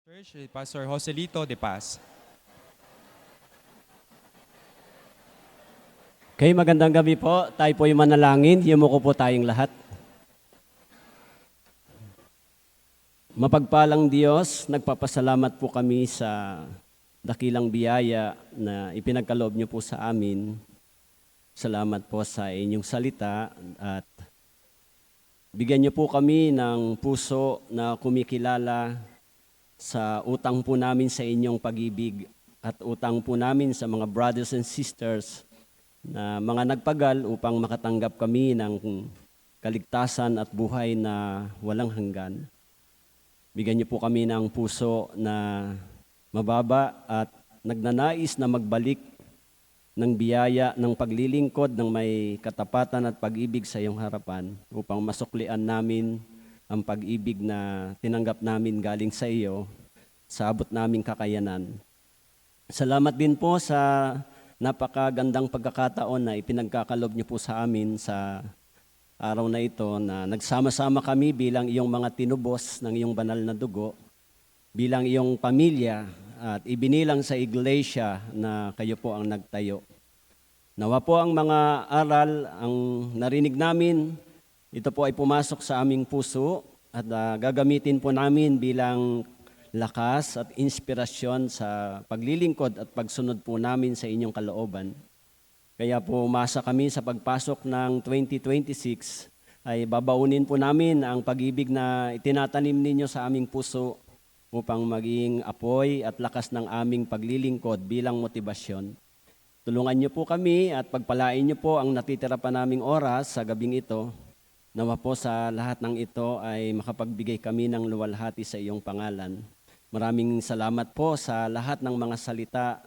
Church, Pastor Joselito de Paz. Okay, magandang gabi po. Tayo po yung manalangin. Yumuko po tayong lahat. Mapagpalang Diyos, nagpapasalamat po kami sa dakilang biyaya na ipinagkaloob niyo po sa amin. Salamat po sa inyong salita at bigyan niyo po kami ng puso na kumikilala sa utang po namin sa inyong pag-ibig at utang po namin sa mga brothers and sisters na mga nagpagal upang makatanggap kami ng kaligtasan at buhay na walang hanggan. Bigyan niyo po kami ng puso na mababa at nagnanais na magbalik ng biyaya ng paglilingkod ng may katapatan at pag-ibig sa iyong harapan upang masuklian namin ang pag-ibig na tinanggap namin galing sa iyo sa abot naming kakayanan. Salamat din po sa napakagandang pagkakataon na ipinagkakalob niyo po sa amin sa araw na ito na nagsama-sama kami bilang iyong mga tinubos ng iyong banal na dugo, bilang iyong pamilya at ibinilang sa iglesia na kayo po ang nagtayo. Nawa po ang mga aral, ang narinig namin, ito po ay pumasok sa aming puso at gagamitin po namin bilang lakas at inspirasyon sa paglilingkod at pagsunod po namin sa inyong kalooban. Kaya po umasa kami sa pagpasok ng 2026 ay babaunin po namin ang pag-ibig na itinatanim ninyo sa aming puso upang maging apoy at lakas ng aming paglilingkod bilang motibasyon. Tulungan niyo po kami at pagpalain niyo po ang natitira pa naming oras sa gabing ito. Nawa po sa lahat ng ito ay makapagbigay kami ng luwalhati sa iyong pangalan. Maraming salamat po sa lahat ng mga salita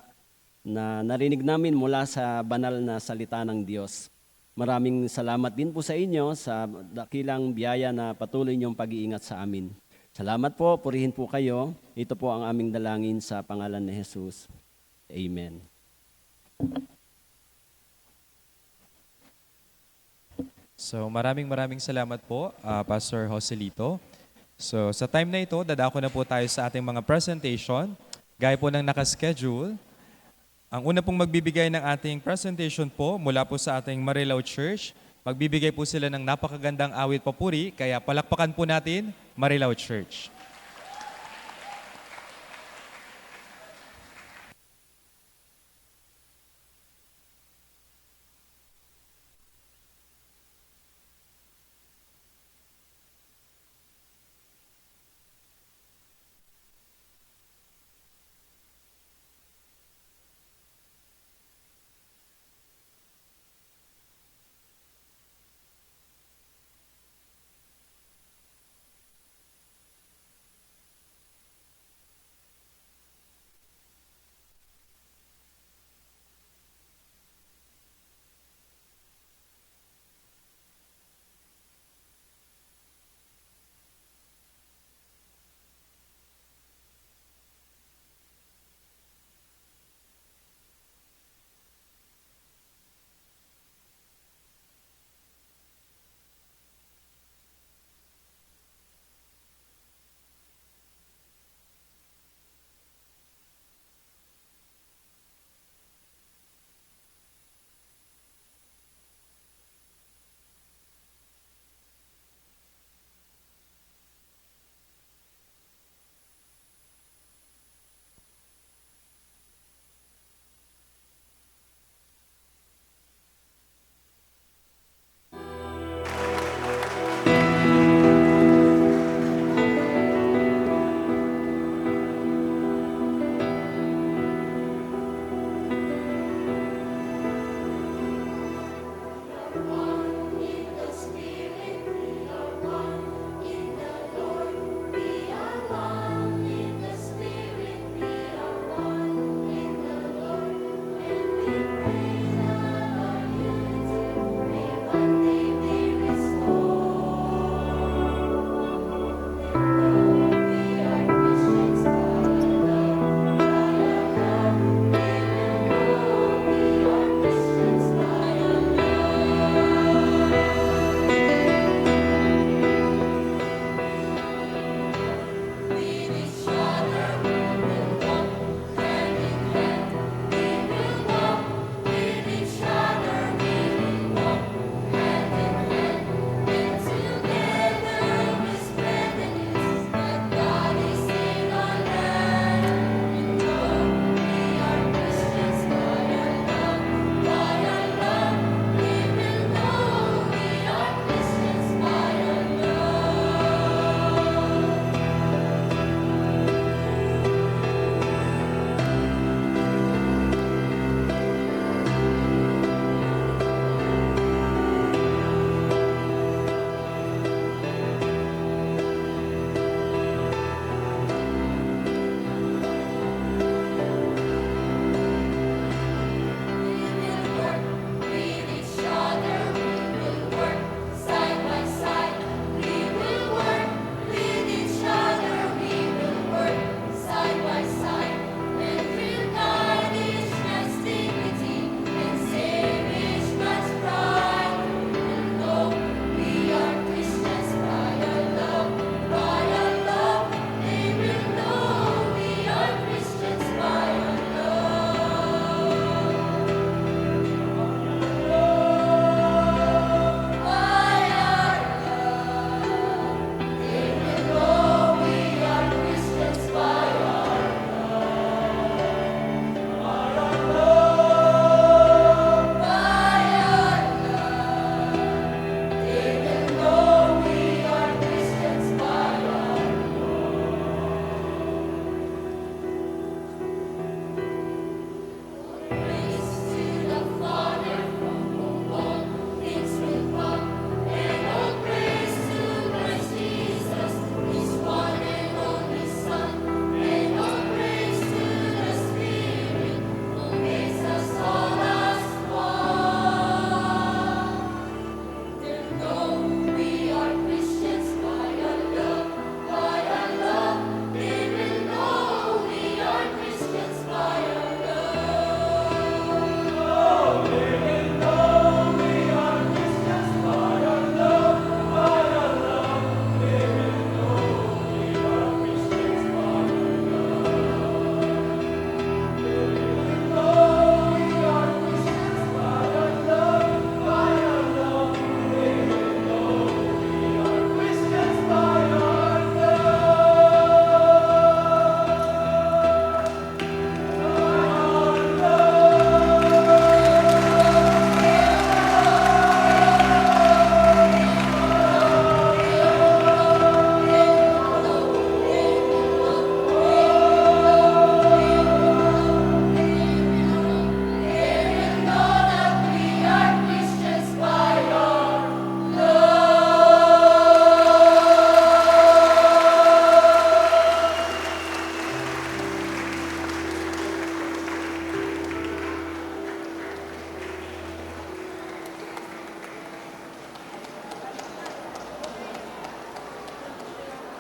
na narinig namin mula sa banal na salita ng Diyos. Maraming salamat din po sa inyo sa dakilang biyaya na patuloy niyong pag-iingat sa amin. Salamat po, purihin po kayo. Ito po ang aming dalangin sa pangalan ni Jesus. Amen. So maraming salamat po, Pastor Joselito. So sa time na ito, dadako na po tayo sa ating mga presentation. Gaya po ng nakaschedule. Ang una pong magbibigay ng ating presentation po mula po sa ating Marilao Church. Magbibigay po sila ng napakagandang awit papuri, kaya palakpakan po natin Marilao Church.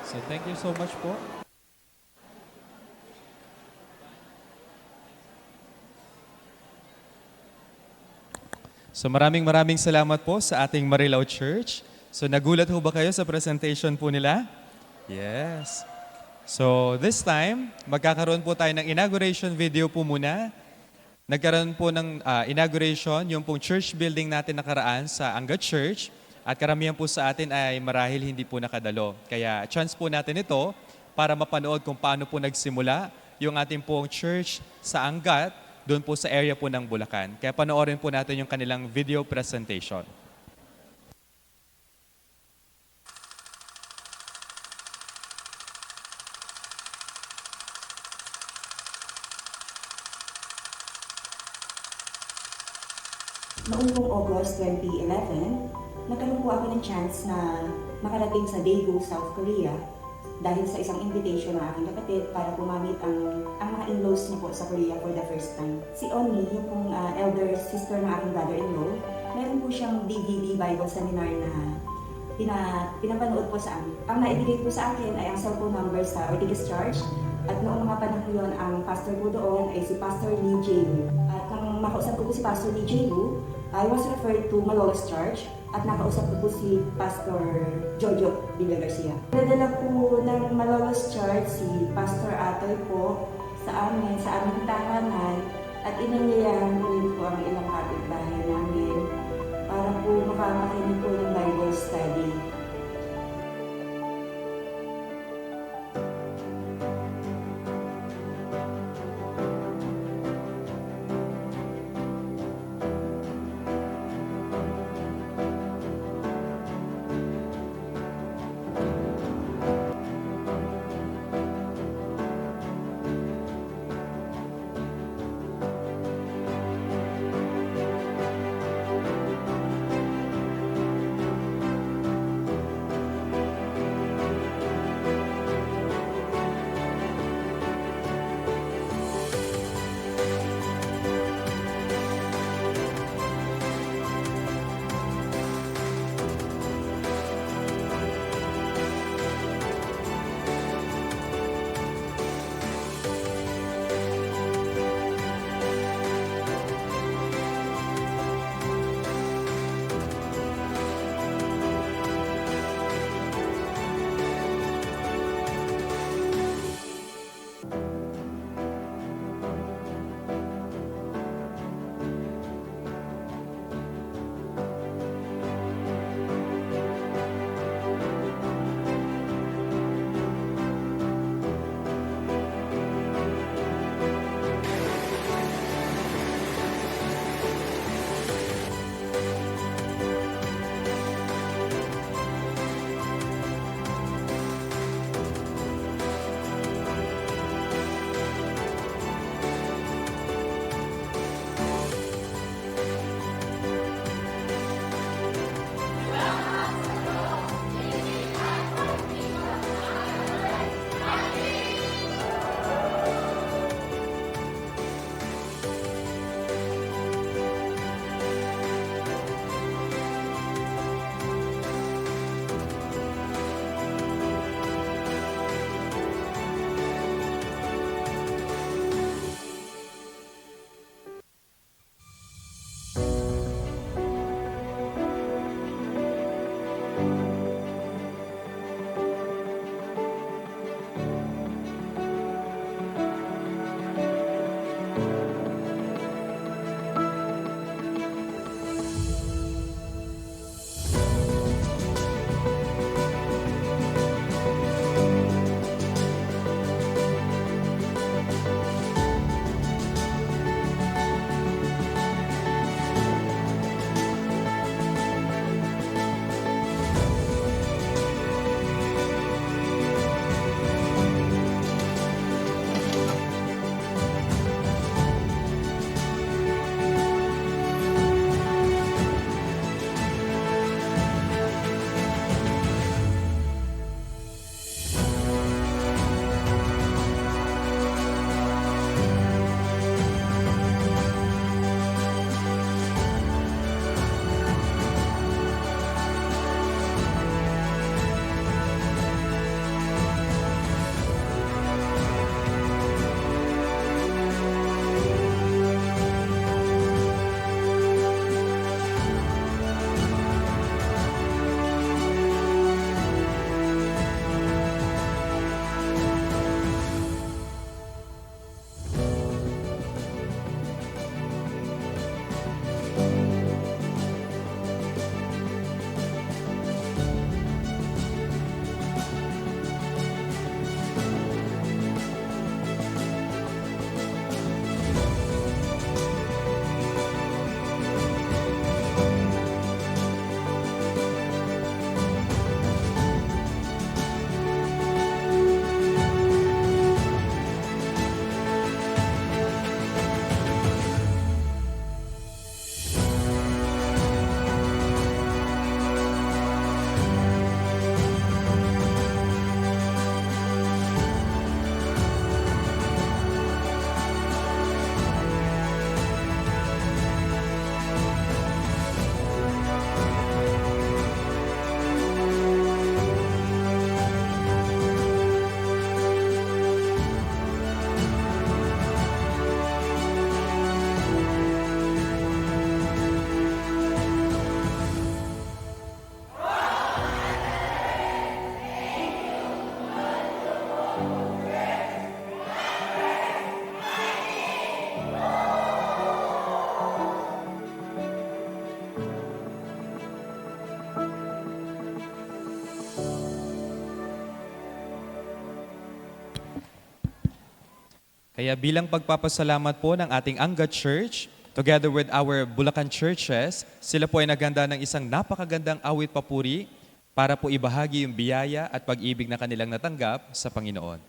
So thank you so much po. So maraming salamat po sa ating Marilao Church. So nagulat ho ba kayo sa presentation po nila? Yes. So this time, magkakaroon po tayo ng inauguration video po muna. Nagkaroon po ng inauguration, yung pong church building natin nakaraan sa Anga Church. At karamihan po sa atin ay marahil hindi po nakadalo. Kaya chance po natin ito para mapanood kung paano po nagsimula yung ating pong church sa Angat, doon po sa area po ng Bulacan. Kaya panoorin po natin yung kanilang video presentation. Noong pong August 2011, nagkaroon po ako ng chance na makarating sa Daegu, South Korea dahil sa isang invitation ng aking kapatid para pumamit ang mga in-laws niya po sa Korea for the first time. Si Oni, yung pong elder sister ng aking brother-in-law, meron po siyang DVD Bible seminar na pinapanood po sa amin. Ang naibigay po sa akin ay ang cellphone number sa Ortigas Church at noong mga panahon yun, ang pastor po doon ay si Pastor Lee J. Wu. At nang makausap ko po si Pastor Lee J. Wu, I was referred to Malolos Church at nakausap ko po si Pastor Jojo Villa Garcia. Nadala po ng Malolos Church si Pastor Atoy po sa aming tahanan at inanyayahan ko rin po ang ilang kapitbahay namin para po makamakinig po ng Bible study. Kaya bilang pagpapasalamat po ng ating Angga Church, together with our Bulacan churches, sila po ay naghanda ng isang napakagandang awit papuri para po ibahagi yung biyaya at pag-ibig na kanilang natanggap sa Panginoon.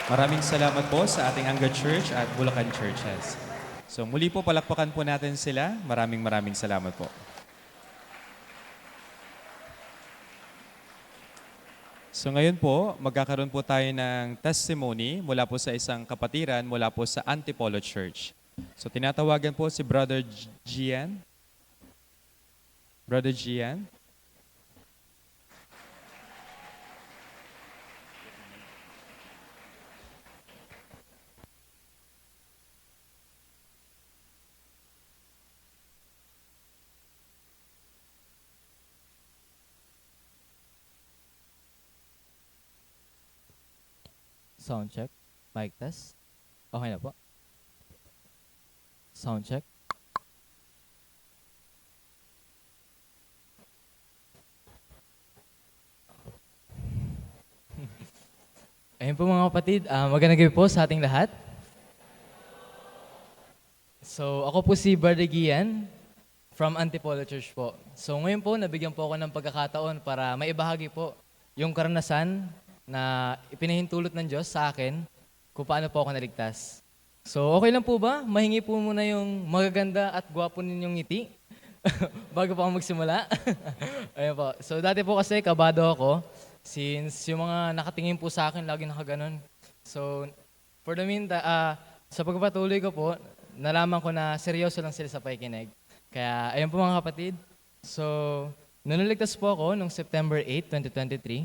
Maraming salamat po sa ating Angga Church at Bulacan Churches. So muli po, palakpakan po natin sila. Maraming salamat po. So ngayon po, magkakaroon po tayo ng testimony mula po sa isang kapatiran mula po sa Antipolo Church. So tinatawagan po si Brother Gian. Brother Gian. Sound check. Mic test. Okay na po. Sound check. Ayun po mga kapatid, magandang gabi po sa ating lahat. So ako po si Brother Gian from Antipolo Church po. So ngayon po, nabigyan po ako ng pagkakataon para maibahagi po yung karanasan na ipinahintulot ng Diyos sa akin kung paano po ako naligtas. So okay lang po ba? Mahingi po muna yung magaganda at gwapo ninyong ngiti bago po ako magsimula. Ayun po. So dati po kasi kabado ako since yung mga nakatingin po sa akin lagi nakaganon. So for the meantime, sa pagpapatuloy ko po, nalaman ko na seryoso lang sila sa pakikinig. Kaya ayun po mga kapatid. So naligtas po ako noong September 8, 2023.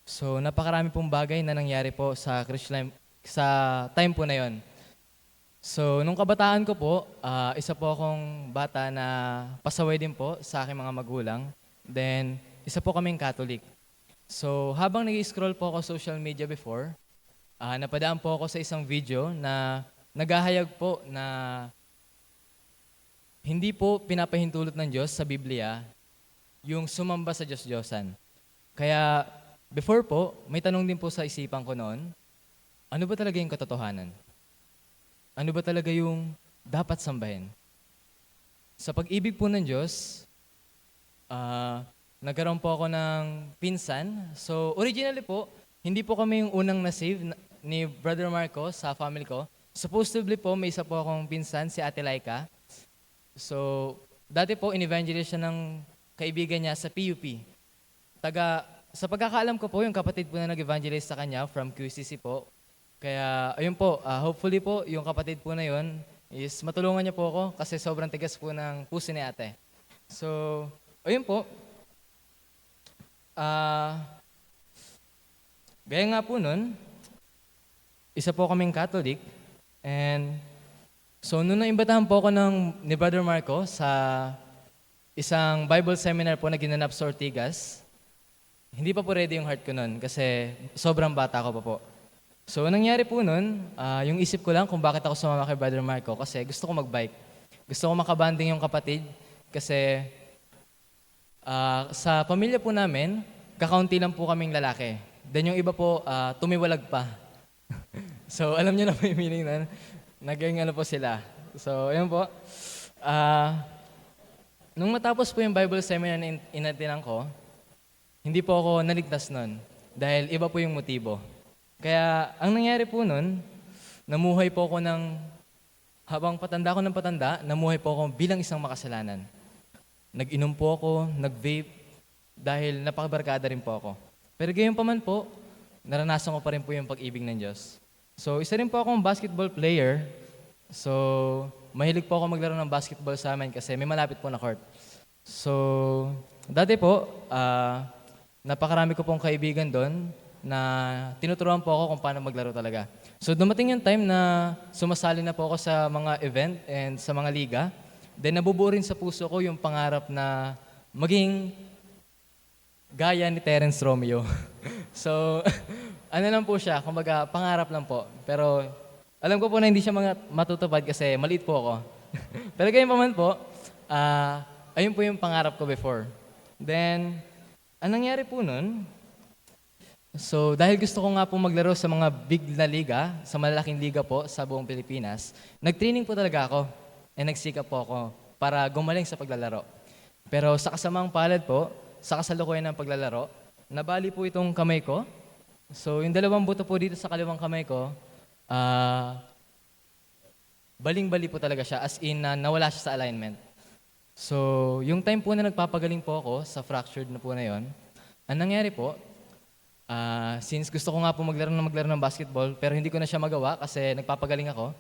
So napakarami pong bagay na nangyari po sa Christian life sa time po na yon. So nung kabataan ko po, isa po akong bata na pasaway din po sa aking mga magulang. Then isa po kaming Catholic. So habang nag-scroll po ako social media before, napadaan po ako sa isang video na naghahayag po na hindi po pinapahintulot ng Diyos sa Biblia yung sumamba sa Diyos-Diyosan. Kaya before po, may tanong din po sa isipan ko noon, ano ba talaga yung katotohanan? Ano ba talaga yung dapat sambahin? Sa pag-ibig po ng Diyos, nagkaroon po ako ng pinsan. So originally po, hindi po kami yung unang na-save ni Brother Marco sa family ko. Supposedly po, may isa po akong pinsan, si Ate Laika. So dati po, in-evangelist siya ng kaibigan niya sa PUP. Sa pagkakaalam ko po, yung kapatid po na nag-evangelize sa kanya from QCC po. Kaya, ayun po, hopefully po, yung kapatid po na yun is matulungan niya po ako kasi sobrang tigas po ng puso ni ate. So, ayun po. Gaya nga po nun, isa po kaming Catholic. And so, nung naimbatahan po ako ni Brother Marco sa isang Bible seminar po na ginanap sa Ortigas, hindi pa po ready yung heart ko nun kasi sobrang bata ko pa po. So, nangyari po nun, yung isip ko lang kung bakit ako sumama kay Brother Marco kasi gusto ko mag-bike. Gusto ko makabanding yung kapatid kasi sa pamilya po namin, kakaunti lang po kaming lalaki. Then yung iba po, tumiwalag pa. So, alam niyo na po yung meaning nun. Naging ano po sila. So, ayun po. Nung matapos po yung Bible seminar na inatinan ko, hindi po ako naligtas nun dahil iba po yung motibo. Kaya ang nangyari po nun, namuhay po ako habang patanda ko ng patanda, namuhay po ako bilang isang makasalanan. Nag-inom po ako, nag-vape, dahil napakabarkada rin po ako. Pero gayon pa man po, naranasan ko pa rin po yung pag-ibig ng Diyos. So isa rin po akong basketball player. So mahilig po ako maglaro ng basketball sa amin kasi may malapit po na court. So dati po, napakarami ko pong kaibigan doon, na tinuturuan po ako kung paano maglaro talaga. So dumating yung time na sumasali na po ako sa mga event and sa mga liga. Then nabubuo rin sa puso ko yung pangarap na maging gaya ni Terence Romeo. So ano lang po siya, kumbaga pangarap lang po. Pero alam ko po na hindi siya matutupad kasi maliit po ako. Pero ganyan pa man po, ayun po yung pangarap ko before. Then, anong nangyari po nun? So, dahil gusto ko nga po maglaro sa mga big na liga, sa malalaking liga po sa buong Pilipinas, nag-training po talaga ako and nagsikap po ako para gumaling sa paglalaro. Pero sa kasamang palad po, sa kasalukuyan ng paglalaro, nabali po itong kamay ko. So, yung dalawang buto po dito sa kaliwang kamay ko, baling-bali po talaga siya, as in nawala siya sa alignment. So, yung time po na nagpapagaling po ako sa fractured na po na yon, ang nangyari po, since gusto ko nga po maglaro ng basketball, pero hindi ko na siya magawa kasi nagpapagaling ako,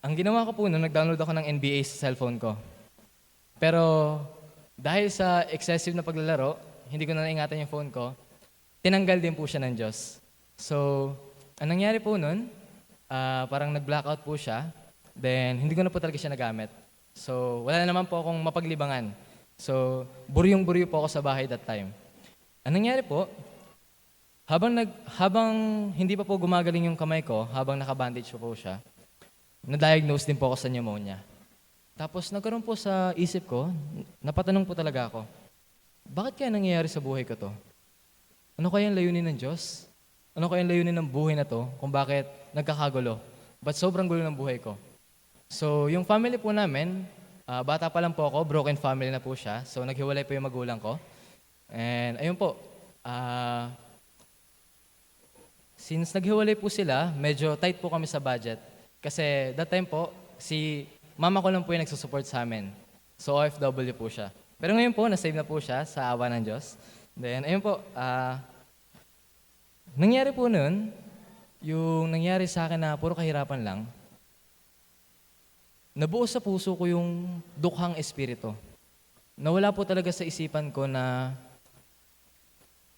Ang ginawa ko po noon, nag-download ako ng NBA sa cellphone ko. Pero dahil sa excessive na paglalaro, hindi ko na naingatan yung phone ko, tinanggal din po siya ng Diyos. So, ang nangyari po noon, parang nag-blackout po siya, then hindi ko na po talaga siya nagamit. So, wala na naman po akong mapaglibangan. So, buryong-buryo po ako sa bahay that time. Ang nangyari po, habang hindi pa po gumagaling yung kamay ko, habang nakabandage po siya, na-diagnose din po ako sa pneumonia. Tapos nagkaroon po sa isip ko, napatanong po talaga ako, bakit kaya nangyayari sa buhay ko to? Ano kaya ang layunin ng Diyos? Ano kaya ang layunin ng buhay na to kung bakit nagkakagulo? Ba't sobrang gulo ng buhay ko? So, yung family po namin, bata pa lang po ako, broken family na po siya. So, naghiwalay po yung magulang ko. And ayun po, since naghiwalay po sila, medyo tight po kami sa budget. Kasi that time po, si mama ko lang po yung nagsusupport sa amin. So, OFW po siya. Pero ngayon po, nasave na po siya sa awa ng Diyos. Then, ayun po, nangyari po nun, yung nangyari sa akin na puro kahirapan lang, nabuo sa puso ko yung dukhang espiritu. Nawala po talaga sa isipan ko na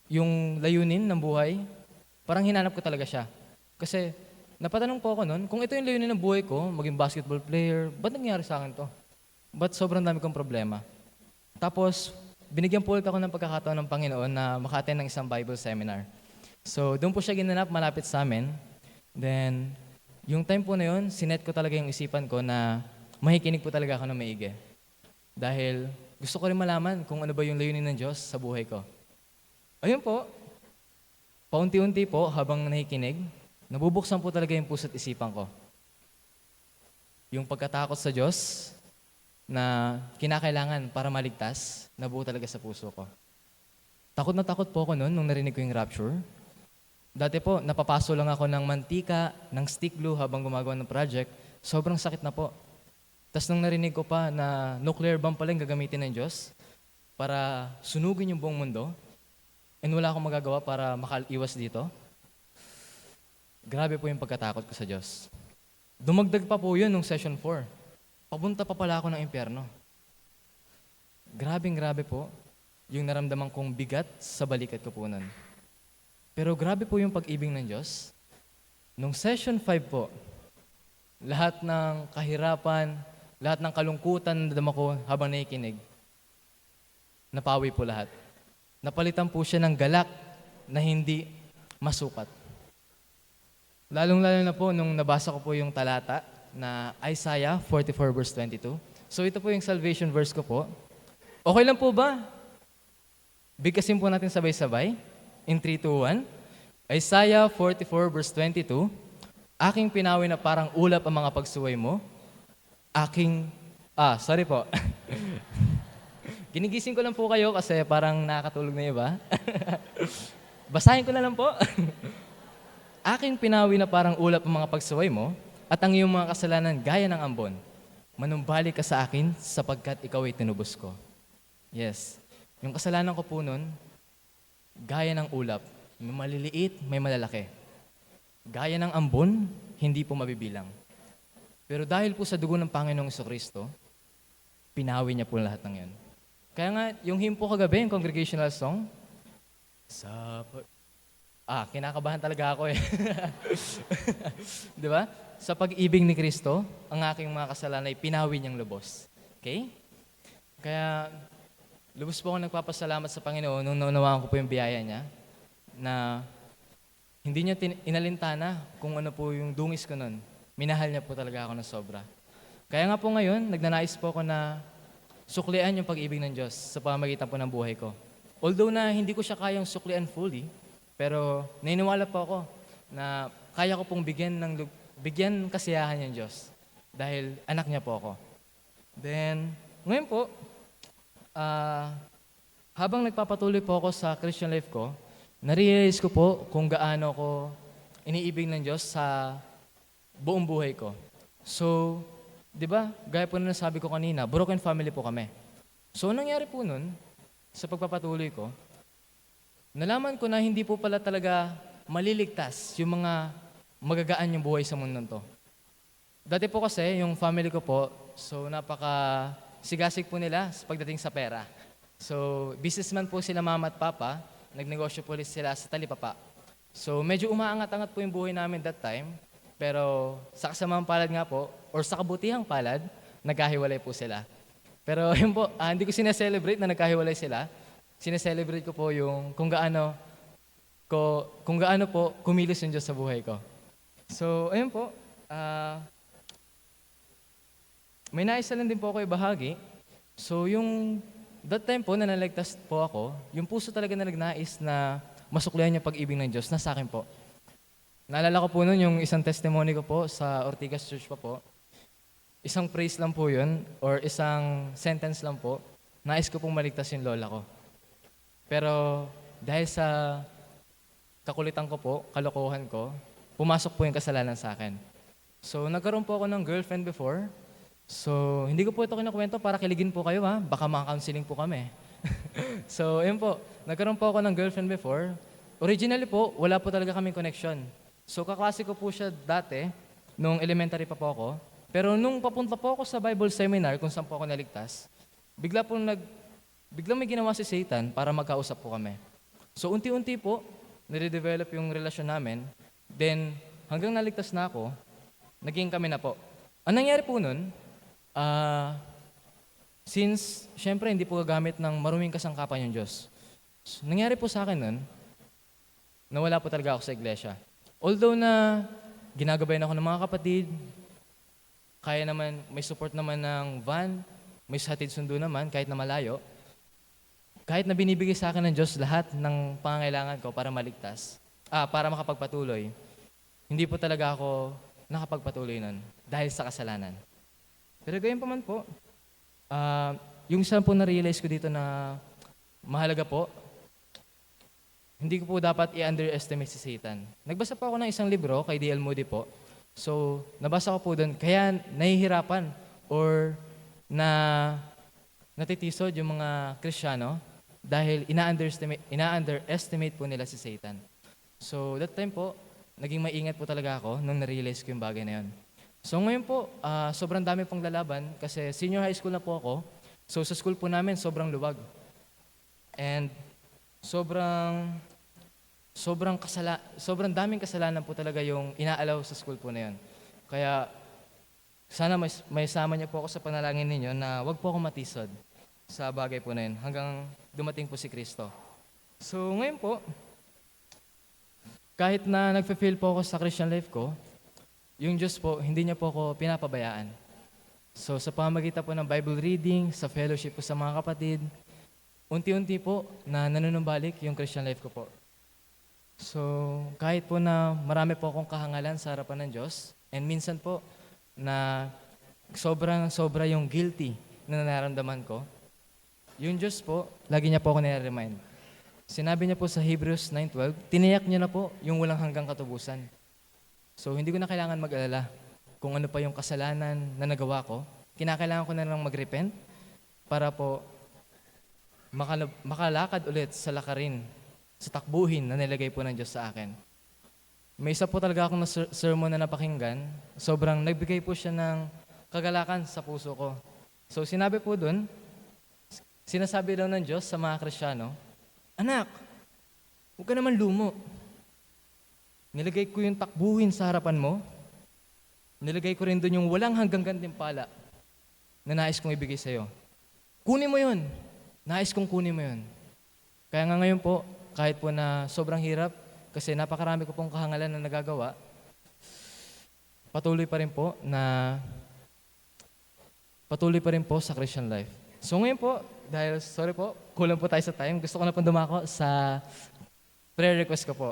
yung layunin ng buhay, parang hinanap ko talaga siya. Kasi napatanong po ako nun, kung ito yung layunin ng buhay ko, maging basketball player, ba't nangyari sa akin to? Ba't sobrang dami kong problema? Tapos, binigyan po ulit ako ng pagkakataon ng Panginoon na maka-attend ng isang Bible seminar. So, doon po siya ginanap malapit sa amin. Then, yung time po na yun, sinet ko talaga yung isipan ko na makikinig po talaga ako ng maigi. Dahil gusto ko rin malaman kung ano ba yung layunin ng Diyos sa buhay ko. Ayun po, paunti-unti po habang nakikinig, nabubuksan po talaga yung puso't isipan ko. Yung pagkatakot sa Diyos na kinakailangan para maligtas, nabuo talaga sa puso ko. Takot na takot po ako noon nung narinig ko yung rapture. Dati po, napapaso lang ako ng mantika, ng stick glue habang gumagawa ng project. Sobrang sakit na po. Tapos nung narinig ko pa na nuclear bomb pala yung gagamitin ng Diyos para sunugin yung buong mundo, and wala akong magagawa para makaiwas dito, grabe po yung pagkatakot ko sa Diyos. Dumagdag pa po yun nung session 4. Papunta pa pala ako ng impyerno. Grabe po yung naramdaman kong bigat sa balikat ko po nun. Pero grabe po yung pag-ibig ng Diyos. Nung session 5 po, lahat ng kahirapan, lahat ng kalungkutan na nadama ko habang nakikinig, napawi po lahat. Napalitan po siya ng galak na hindi masukat. Lalong-lalo na po nung nabasa ko po yung talata na Isaiah 44 verse 22. So ito po yung salvation verse ko po. Okay lang po ba? Bigkasin po natin sabay-sabay. In 3, 2, 1. Isaiah 44 verse 22. Aking pinawi na parang ulap ang mga pagsuway mo. Sorry po. Ginigising ko lang po kayo kasi parang nakakatulog na iba. Basahin ko na lang po. Aking pinawi na parang ulap ang mga pagsuway mo at ang iyong mga kasalanan gaya ng ambon. Manumbalik ka sa akin sapagkat ikaw ay tinubos ko. Yes. Yung kasalanan ko po nun, gaya ng ulap. May maliliit, may malalaki. Gaya ng ambon, hindi po mabibilang. Pero dahil po sa dugo ng Panginoong Jesucristo, pinawi niya po lahat ng yan. Kaya nga, yung hymn po kagabi, yung congregational song, kinakabahan talaga ako eh. Di ba? Sa pag-ibig ni Kristo, ang aking mga kasalanan ay pinawi niyang lubos. Okay? Kaya, lubos po ako nagpapasalamat sa Panginoon nung naunawaan ko po yung biyaya niya na hindi niya inalintana kung ano po yung dungis ko nun. Minahal niya po talaga ako ng sobra. Kaya nga po ngayon, nagnanais po ako na suklian yung pag-ibig ng Diyos sa pamamagitan po ng buhay ko. Although na hindi ko siya kayang suklian fully, pero naniniwala po ako na kaya ko pong bigyan kasiyahan yung Diyos dahil anak niya po ako. Then, ngayon po, habang nagpapatuloy po ako sa Christian life ko, na-realize ko po kung gaano ko iniibig ng Diyos sa buong buhay ko. So, di ba, gaya po na nasabi ko kanina, broken family po kami. So, nangyari po nun, sa pagpapatuloy ko, nalaman ko na hindi po pala talaga maliligtas yung mga magagaan yung buhay sa mundong to. Dati po kasi, yung family ko po, so napaka sigasig po nila sa pagdating sa pera. So, businessman po sila mama at papa, nagnegosyo po sila sa talipapa. So, medyo umaangat-angat po yung buhay namin that time, pero sa kasamang palad nga po, or sa kabutihang palad, nagkahiwalay po sila. Pero yun po, hindi ko sineselebrate na nagkahiwalay sila. Sineselebrate ko po yung kung gaano po kumilos yung Diyos sa buhay ko. So, ayun po, may naisa lang din po ako ibahagi. So, that time po na naligtas po ako, yung puso talaga na nagnais na masuklihan yung pag-ibig ng Diyos na sa akin po. Naalala ko po nun yung isang testimony ko po sa Ortigas Church pa po. Isang praise lang po yun, or isang sentence lang po, nais ko pong maligtas yung lola ko. Pero dahil sa kakulitan ko po, kalokohan ko, pumasok po yung kasalanan sa akin. So, nagkaroon po ako ng girlfriend before. So, hindi ko po ito kinukwento para kiligin po kayo ha. Baka maka-counseling po kami. So, yun po. Nagkaroon po ako ng girlfriend before. Originally po, wala po talaga kaming connection. So, kaklase ko po siya dati, nung elementary pa po ako. Pero nung papunta po ako sa Bible seminar, kung saan po ako naligtas, biglang may ginawa si Satan para magkausap po kami. So, unti-unti po, nire-develop yung relasyon namin. Then, hanggang naligtas na ako, naging kami na po. Ang nangyari po nun, since, syempre, hindi po gagamit ng maruming kasangkapan yung Diyos. So, nangyari po sa akin nun, nawala po talaga ako sa iglesia. Although na ginagabayan ako ng mga kapatid, kaya naman, may support naman ng van, may hatid sundo naman, kahit na malayo, kahit na binibigay sa akin ng Diyos lahat ng pangangailangan ko para maligtas, para makapagpatuloy, hindi po talaga ako nakapagpatuloy nun dahil sa kasalanan. Pero gayon pa man po, yung isa po na-realize ko dito na mahalaga po, hindi ko po dapat i-underestimate si Satan. Nagbasa po ako ng isang libro kay D.L. Moody po. So, nabasa ko po doon, kaya nahihirapan or natitisod yung mga Kristiyano dahil ina-underestimate po nila si Satan. So, that time po, naging maingat po talaga ako nung na-realize ko yung bagay na yun. So, ngayon po, sobrang dami pong lalaban kasi senior high school na po ako. So, sa school po namin, sobrang luwag. And sobrang daming kasalanan po talaga yung inaalaw sa school po na yun. Kaya sana may sama niyo po ako sa panalangin ninyo na wag po ako matisod sa bagay po na yun hanggang dumating po si Kristo. So ngayon po, kahit na nagfe-fail po ako sa Christian life ko, yung Diyos po, hindi niya po ako pinapabayaan. So sa pamamagitan po ng Bible reading, sa fellowship po sa mga kapatid, unti-unti po na nanunumbalik yung Christian life ko po. So, kahit po na marami po akong kahangalan sa harapan ng Diyos, and minsan po na sobra yung guilty na nararamdaman ko, yung Diyos po, lagi niya po ako nire-remind. Sinabi niya po sa Hebrews 9:12, tiniyak niya na po yung walang hanggang katubusan. So, hindi ko na kailangan mag-alala kung ano pa yung kasalanan na nagawa ko. Kinakailangan ko na lang mag-repent para po makalakad ulit sa lakarin, sa takbuhin na nilagay po ng Diyos sa akin. May isa po talaga akong sermon na napakinggan. Sobrang nagbigay po siya ng kagalakan sa puso ko. So sinabi po dun, sinasabi daw ng Diyos sa mga Kristiyano, anak, huwag ka naman lumo. Nilagay ko yung takbuhin sa harapan mo. Nilagay ko rin dun yung walang hanggang gantimpala na nais kong ibigay sa'yo. Kunin mo yun. Nais kong kunin mo yun. Kaya nga ngayon po, kahit po na sobrang hirap, kasi napakarami ko pong kahangalan na nagagawa, patuloy pa rin po sa Christian life. So ngayon po, dahil, sorry po, kulang po tayo sa time, gusto ko na pong dumako sa prayer request ko po.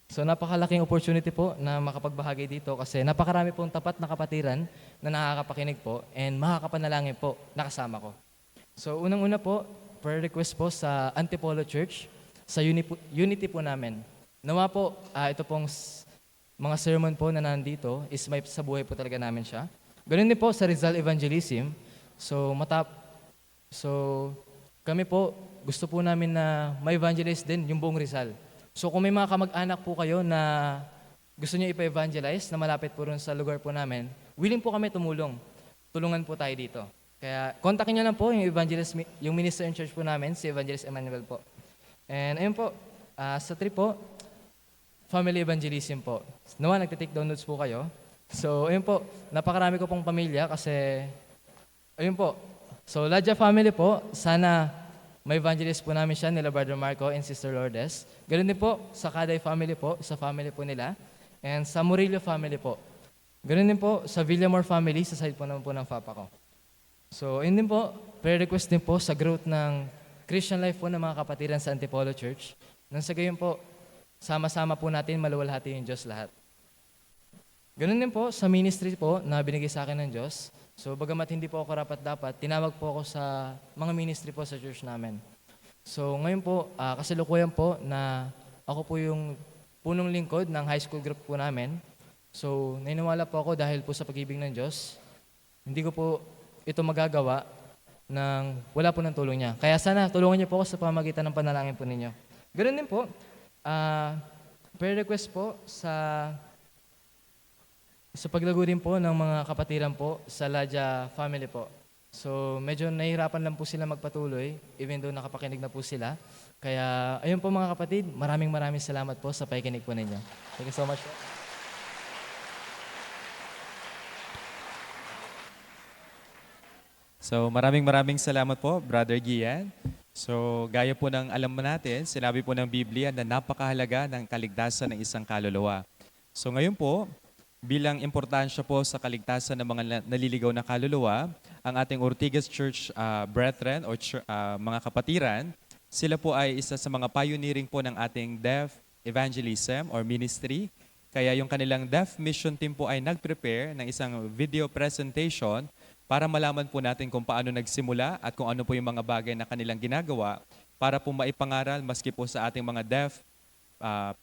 So napakalaking opportunity po na makapagbahagi dito kasi napakarami pong tapat na kapatiran na nakakapakinig po and makakapanalangin po na kasama ko. So unang-una po, prayer request po sa Antipolo Church, sa unity po namin. Nawa po, ito pong mga sermon po na nandito is may sa buhay po talaga namin siya. Ganun din po sa Rizal Evangelism. So kami po, gusto po namin na ma-evangelize din yung buong Rizal. So kung may mga kamag-anak po kayo na gusto niyo ipa-evangelize na malapit po rin sa lugar po namin, willing po kami tumulong. Tulungan po tayo dito. Kaya kontakin niyo lang po yung yung minister in church po namin, si Evangelist Emmanuel po. And ayun po, sa trip po, family evangelism po. Nawa, nagtitake down notes po kayo. So, ayun po, napakarami ko pong pamilya kasi, ayun po. So, Ladja family po, sana may evangelist po namin siya, nila Brother Marco and Sister Lourdes. Ganun din po sa Kaday family po, sa family po nila. And sa Murillo family po. Ganun din po sa Villamor family, sa side po naman po ng papa ko. So, ayun din po, prayer request din po sa growth ng Christian life po ng mga kapatiran sa Antipolo Church. Nang sa gayon po, sama-sama po natin maluwalhati yung Diyos lahat. Ganun din po sa ministry po na binigay sa akin ng Diyos. So bagamat hindi po ako karapat-dapat, tinawag po ako sa mga ministry po sa church namin. So ngayon po, kasalukuyan po na ako po yung punong lingkod ng high school group po namin. So naniniwala po ako dahil po sa pag-ibig ng Diyos, hindi ko po ito magagawa nang wala po ng tulong niya. Kaya sana tulungan niyo po ako sa pamamagitan ng panalangin po ninyo. Ganun din po, prayer request po sa paglago din po ng mga kapatiran po sa Ladja family po. So medyo nahihirapan lang po sila magpatuloy even though nakapakinig na po sila. Kaya ayun po mga kapatid, maraming salamat po sa pakikinig po ninyo. Thank you so much po. So maraming salamat po, Brother Gian. So gaya po ng alam mo natin, sinabi po ng Biblia na napakahalaga ng kaligtasan ng isang kaluluwa. So ngayon po, bilang importansya po sa kaligtasan ng mga naliligaw na kaluluwa, ang ating Ortigas Church brethren o mga kapatiran, sila po ay isa sa mga pioneering po ng ating deaf evangelism or ministry. Kaya yung kanilang deaf mission team po ay nag-prepare ng isang video presentation para malaman po natin kung paano nagsimula at kung ano po yung mga bagay na kanilang ginagawa para po maipangaral maski po sa ating mga deaf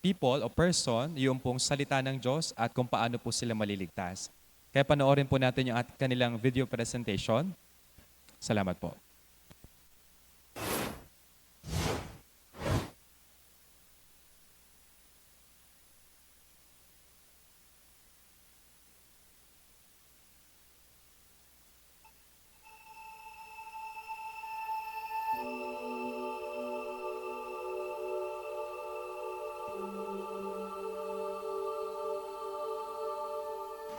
people o person, yung pong salita ng Diyos at kung paano po sila maliligtas. Kaya panoorin po natin yung kanilang video presentation. Salamat po.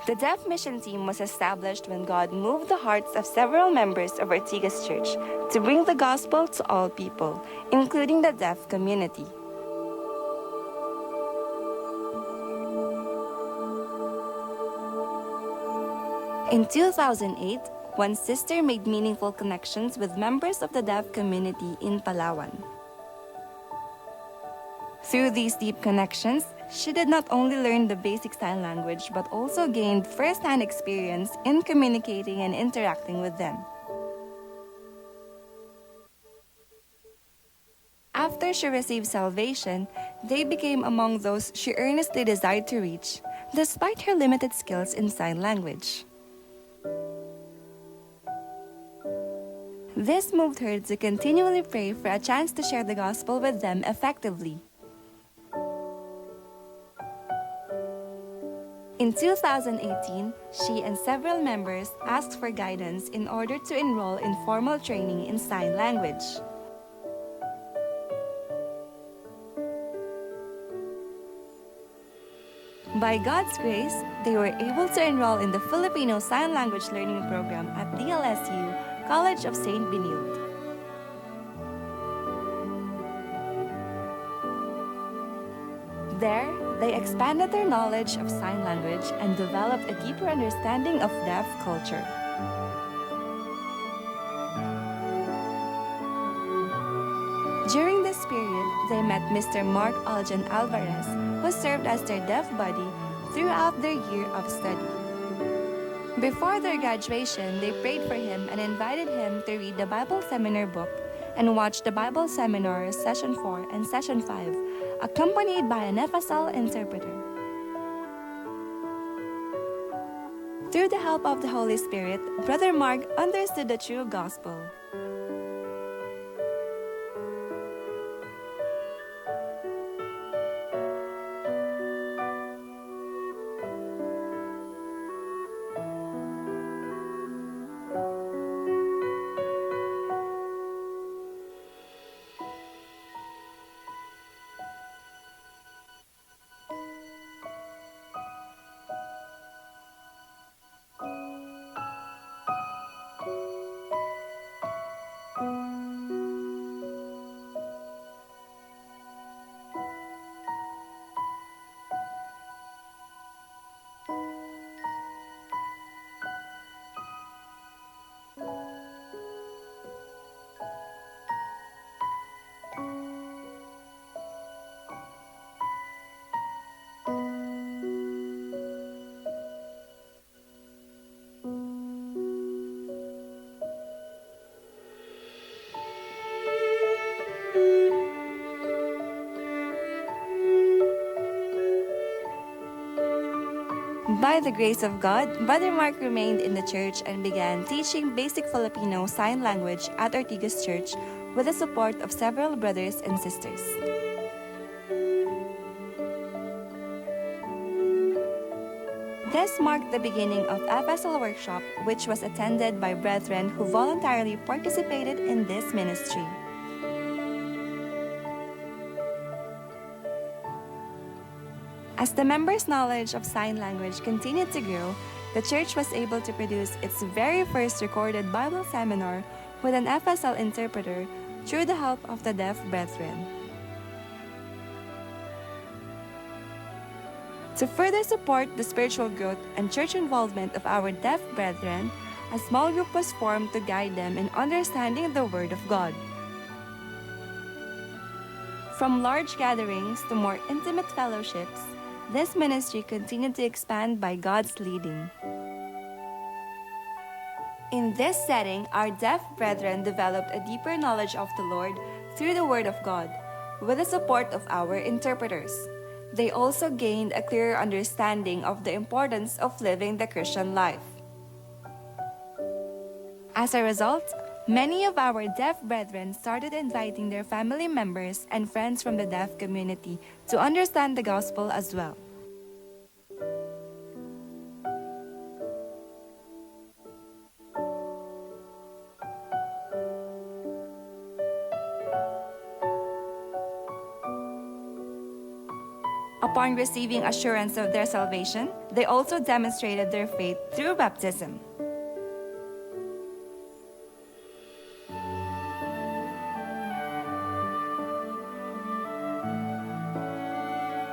The Deaf Mission Team was established when God moved the hearts of several members of Ortigas Church to bring the gospel to all people, including the deaf community. In 2008, one sister made meaningful connections with members of the deaf community in Palawan. Through these deep connections, she did not only learn the basic sign language but also gained first-hand experience in communicating and interacting with them. After she received salvation, they became among those she earnestly desired to reach, despite her limited skills in sign language. This moved her to continually pray for a chance to share the gospel with them effectively. In 2018, she and several members asked for guidance in order to enroll in formal training in sign language. By God's grace, they were able to enroll in the Filipino Sign Language Learning Program at DLSU College of St. Benilde. There, they expanded their knowledge of sign language and developed a deeper understanding of deaf culture. During this period, they met Mr. Mark Aljan Alvarez, who served as their deaf buddy throughout their year of study. Before their graduation, they prayed for him and invited him to read the Bible Seminar book and watch the Bible Seminar Session 4 and Session 5, accompanied by an FSL interpreter. Through the help of the Holy Spirit, Brother Mark understood the true gospel. By the grace of God, Brother Mark remained in the church and began teaching basic Filipino sign language at Ortigas Church with the support of several brothers and sisters. This marked the beginning of FSL Workshop, which was attended by brethren who voluntarily participated in this ministry. As the members' knowledge of sign language continued to grow, the church was able to produce its very first recorded Bible seminar with an FSL interpreter through the help of the deaf brethren. To further support the spiritual growth and church involvement of our deaf brethren, a small group was formed to guide them in understanding the Word of God. From large gatherings to more intimate fellowships, this ministry continued to expand by God's leading. In this setting, our deaf brethren developed a deeper knowledge of the Lord through the Word of God, with the support of our interpreters. They also gained a clearer understanding of the importance of living the Christian life. As a result, many of our deaf brethren started inviting their family members and friends from the deaf community to understand the gospel as well. Upon receiving assurance of their salvation, they also demonstrated their faith through baptism.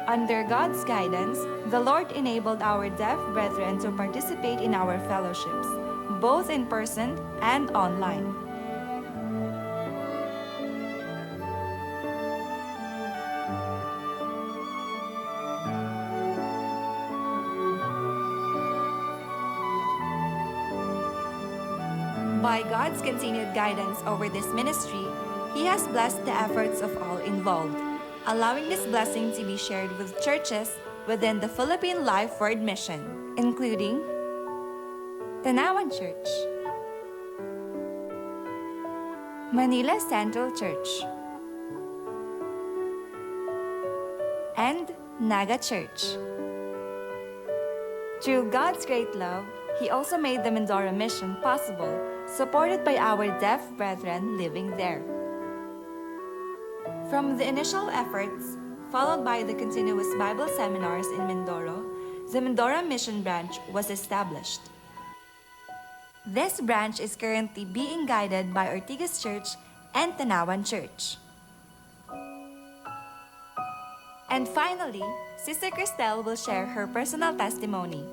Under God's guidance, the Lord enabled our deaf brethren to participate in our fellowships, both in person and online. By God's continued guidance over this ministry, He has blessed the efforts of all involved, allowing this blessing to be shared with churches within the Philippine Life Word Mission, including Tanawan Church, Manila Central Church, and Naga Church. Through God's great love, He also made the Mindoro mission possible, supported by our deaf brethren living there. From the initial efforts, followed by the continuous Bible seminars in Mindoro, the Mindoro Mission Branch was established. This branch is currently being guided by Ortigas Church and Tanawan Church. And finally, Sister Cristel will share her personal testimony.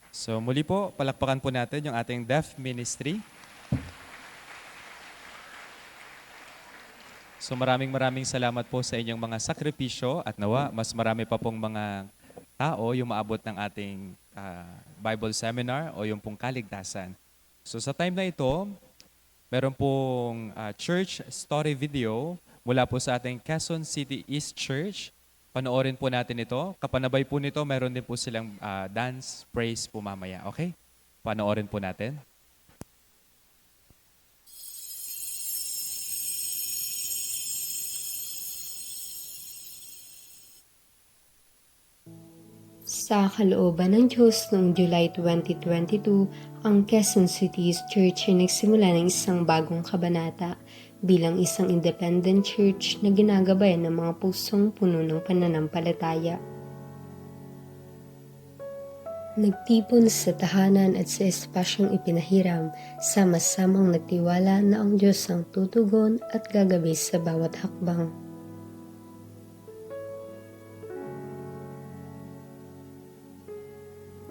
So muli po, palakpakan po natin yung ating deaf ministry. So maraming salamat po sa inyong mga sakripisyo at nawa mas marami pa pong mga tao yung maabot ng ating Bible seminar o yung pong kaligtasan. So sa time na ito, meron pong church story video mula po sa ating Quezon City East Church. Panoorin po natin ito. Kapanabay po nito, meron din po silang dance, praise po mamaya. Okay? Panoorin po natin. Sa kalooban ng Diyos noong July 2022, ang Quezon City Church ay nagsimula ng isang bagong kabanata bilang isang independent church na ginagabayan ng mga pusong puno ng pananampalataya. Nagtipon sa tahanan at sa espasyong ipinahiram, sama-samang nagtiwala na ang Diyos ang tutugon at gagabi sa bawat hakbang.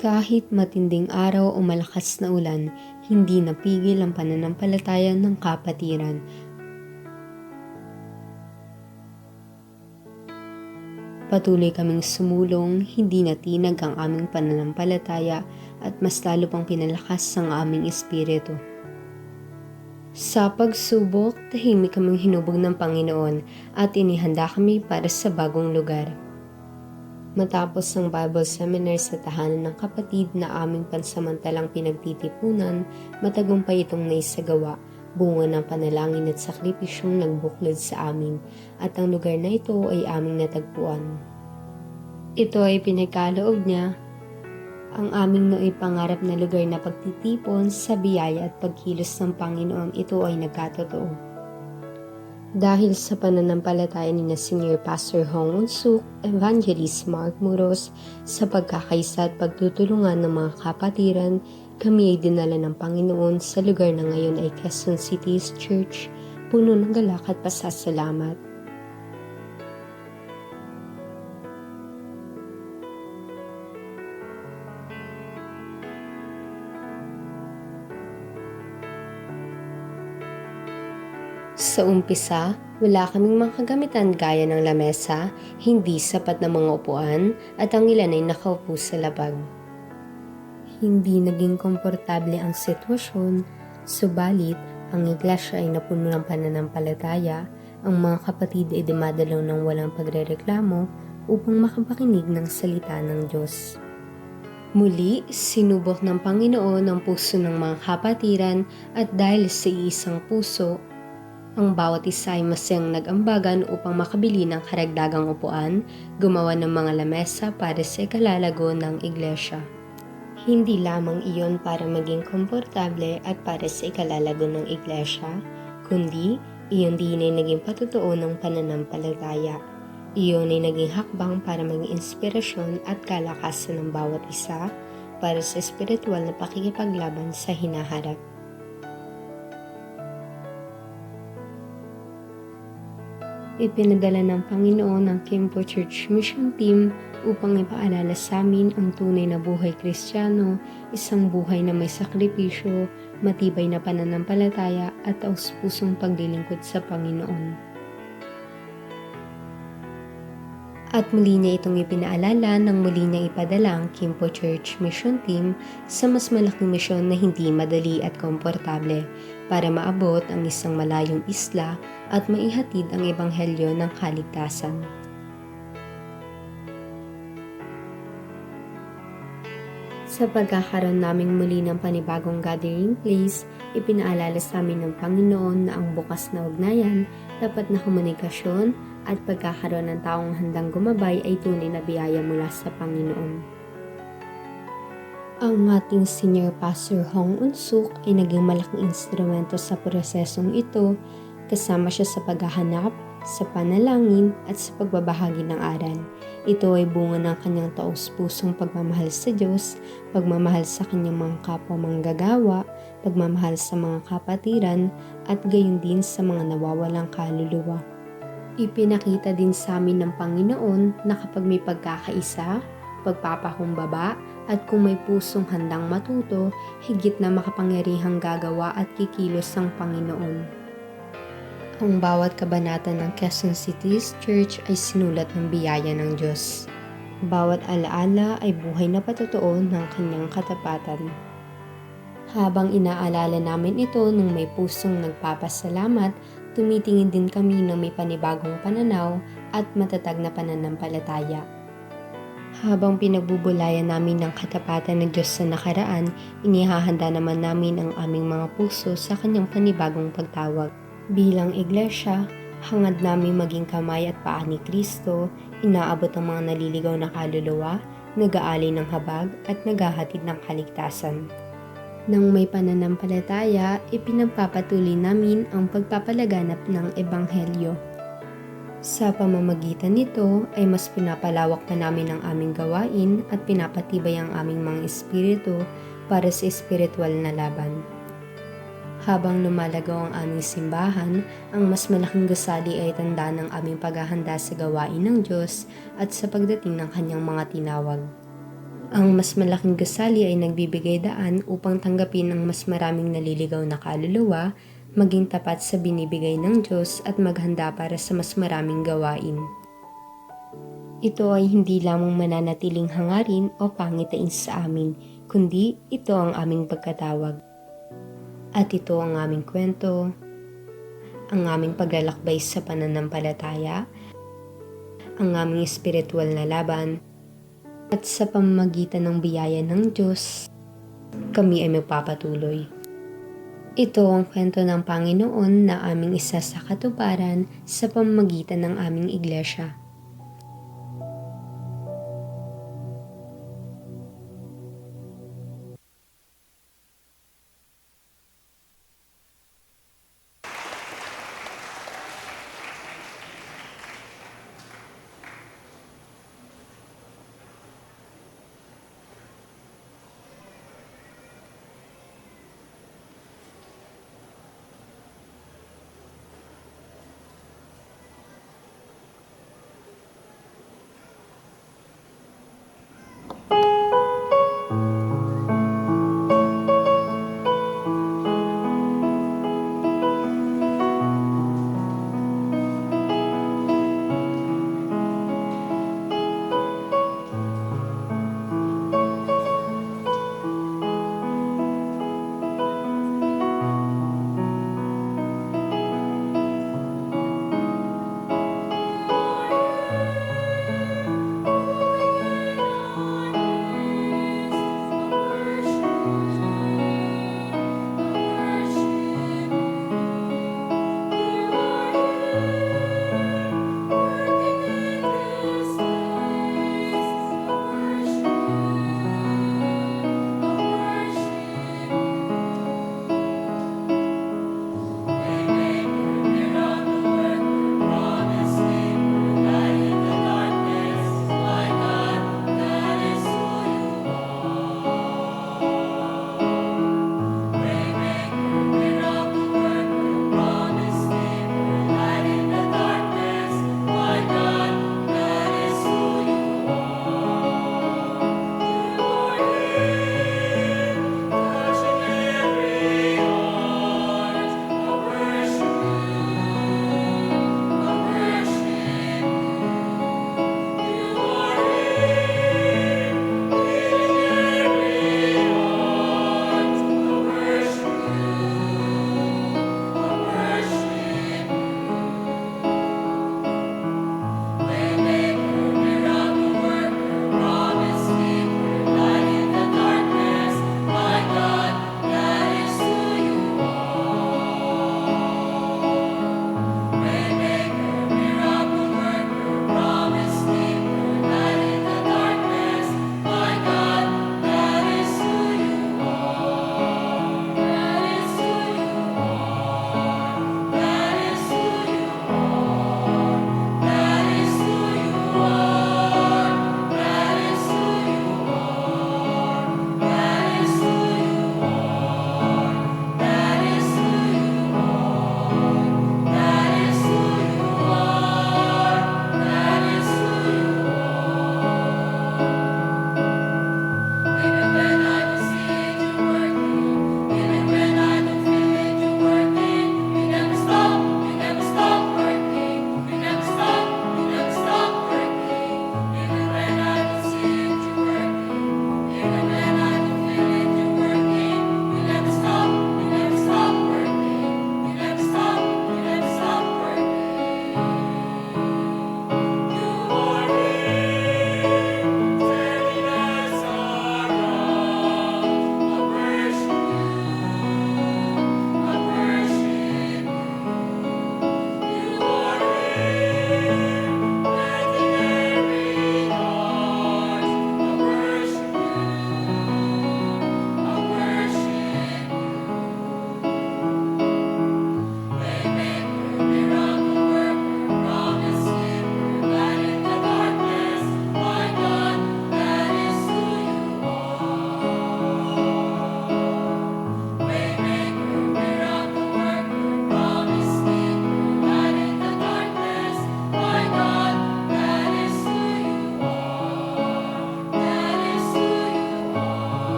Kahit matinding araw o malakas na ulan, hindi napigil ang pananampalataya ng kapatiran. Patuloy kaming sumulong, hindi natinag ang aming pananampalataya at mas lalo pang pinalakas ang aming espiritu. Sa pagsubok, tahimik kaming hinubog ng Panginoon at inihanda kami para sa bagong lugar. Matapos ang Bible seminar sa tahanan ng kapatid na aming pansamantalang pinagtitipunan, matagumpay itong naisagawa, bunga ng panalangin at sakripisyong nagbuklod sa amin, at ang lugar na ito ay aming natagpuan. Ito ay pinagkaloob niya, ang aming nooy pangarap na lugar na pagtitipon sa biyaya at pagkilos ng Panginoon, ito ay nagkatotoo. Dahil sa pananampalataya ni na Senior Pastor Hong Unsuk, Evangelist Mark Muros, sa pagkakaisa at pagtutulungan ng mga kapatiran, kami ay dinala ng Panginoon sa lugar na ngayon ay Quezon City Church, puno ng galak at pasasalamat. Sa umpisa, wala kaming mga kagamitan gaya ng lamesa, hindi sapat na mga upuan, at ang ilan ay nakaupo sa labag. Hindi naging komportable ang sitwasyon, subalit ang iglesia ay napuno ng pananampalataya, ang mga kapatid ay dumadalaw ng walang pagrereklamo upang makapakinig ng salita ng Diyos. Muli, sinubok ng Panginoon ang puso ng mga kapatiran at dahil sa iisang puso, ang bawat isa ay masayang nag-ambagan upang makabili ng karagdagang upuan, gumawa ng mga lamesa para sa ikalalago ng iglesia. Hindi lamang iyon para maging komportable at para sa ikalalago ng iglesia, kundi iyon din ay naging patotoo ng pananampalataya. Iyon ay naging hakbang para maging inspirasyon at kalakasan ng bawat isa para sa espiritual na pakikipaglaban sa hinaharap. Ipinadala ng Panginoon ang Kimpo Church Mission Team upang ipaalala sa amin ang tunay na buhay Kristiyano, isang buhay na may sakripisyo, matibay na pananampalataya at taus-pusong paglilingkod sa Panginoon. At muli niya itong ipinaalala nang muli niya ipadala ang Kimpo Church Mission Team sa mas malaking misyon na hindi madali at komportable para maabot ang isang malayong isla at maihatid ang ebanghelyo ng kaligtasan. Sa pagkakaroon naming muli ng panibagong gathering place, ipinaalala sa amin ng Panginoon na ang bukas na ugnayan, tapat na komunikasyon at pagkakaroon ng taong handang gumabay ay tunay na biyaya mula sa Panginoon. Ang ating Senior Pastor Hong Unsuk ay naging malaking instrumento sa prosesong ito, kasama siya sa paghahanap, sa panalangin at sa pagbabahagi ng aral. Ito ay bunga ng kanyang taos-pusong pagmamahal sa Diyos, pagmamahal sa kanyang mga kapwa manggagawa, pagmamahal sa mga kapatiran, at gayon din sa mga nawawalang kaluluwa. Ipinakita din sa amin ng Panginoon na kapag may pagkakaisa, pagpapakumbaba, at kung may pusong handang matuto, higit na makapangyarihang gagawa at kikilos ang Panginoon. Ang bawat kabanata ng Quezon City's Church ay sinulat ng biyaya ng Diyos. Bawat alaala ay buhay na patotoo ng kanyang katapatan. Habang inaalala namin ito nung may pusong nagpapasalamat, tumitingin din kami ng may panibagong pananaw at matatag na pananampalataya. Habang pinagbubulayan namin ng katapatan ng Diyos sa nakaraan, inihahanda naman namin ang aming mga puso sa kanyang panibagong pagtawag. Bilang iglesia, hangad namin maging kamay at paa ni Kristo, inaabot ang mga naliligaw na kaluluwa, nag-aalay ng habag at naghahatid ng kaligtasan. Nang may pananampalataya, ipinagpapatuloy namin ang pagpapalaganap ng Ebanghelyo. Sa pamamagitan nito ay mas pinapalawak pa namin ang aming gawain at pinapatibay ang aming mga espiritu para sa espiritual na laban. Habang lumalagaw ang aming simbahan, ang mas malaking gusali ay tanda ng aming paghahanda sa gawain ng Diyos at sa pagdating ng kanyang mga tinawag. Ang mas malaking gusali ay nagbibigay daan upang tanggapin ang mas maraming naliligaw na kaluluwa, maging tapat sa binibigay ng Diyos at maghanda para sa mas maraming gawain. Ito ay hindi lamang mananatiling hangarin o pangitain sa amin, kundi ito ang aming pagkatawag. At ito ang aming kwento, ang aming paglalakbay sa pananampalataya, ang aming espiritual na laban, at sa pamamagitan ng biyaya ng Diyos, kami ay magpapatuloy. Ito ang kwento ng Panginoon na aming isa sa katuparan sa pamamagitan ng aming iglesia.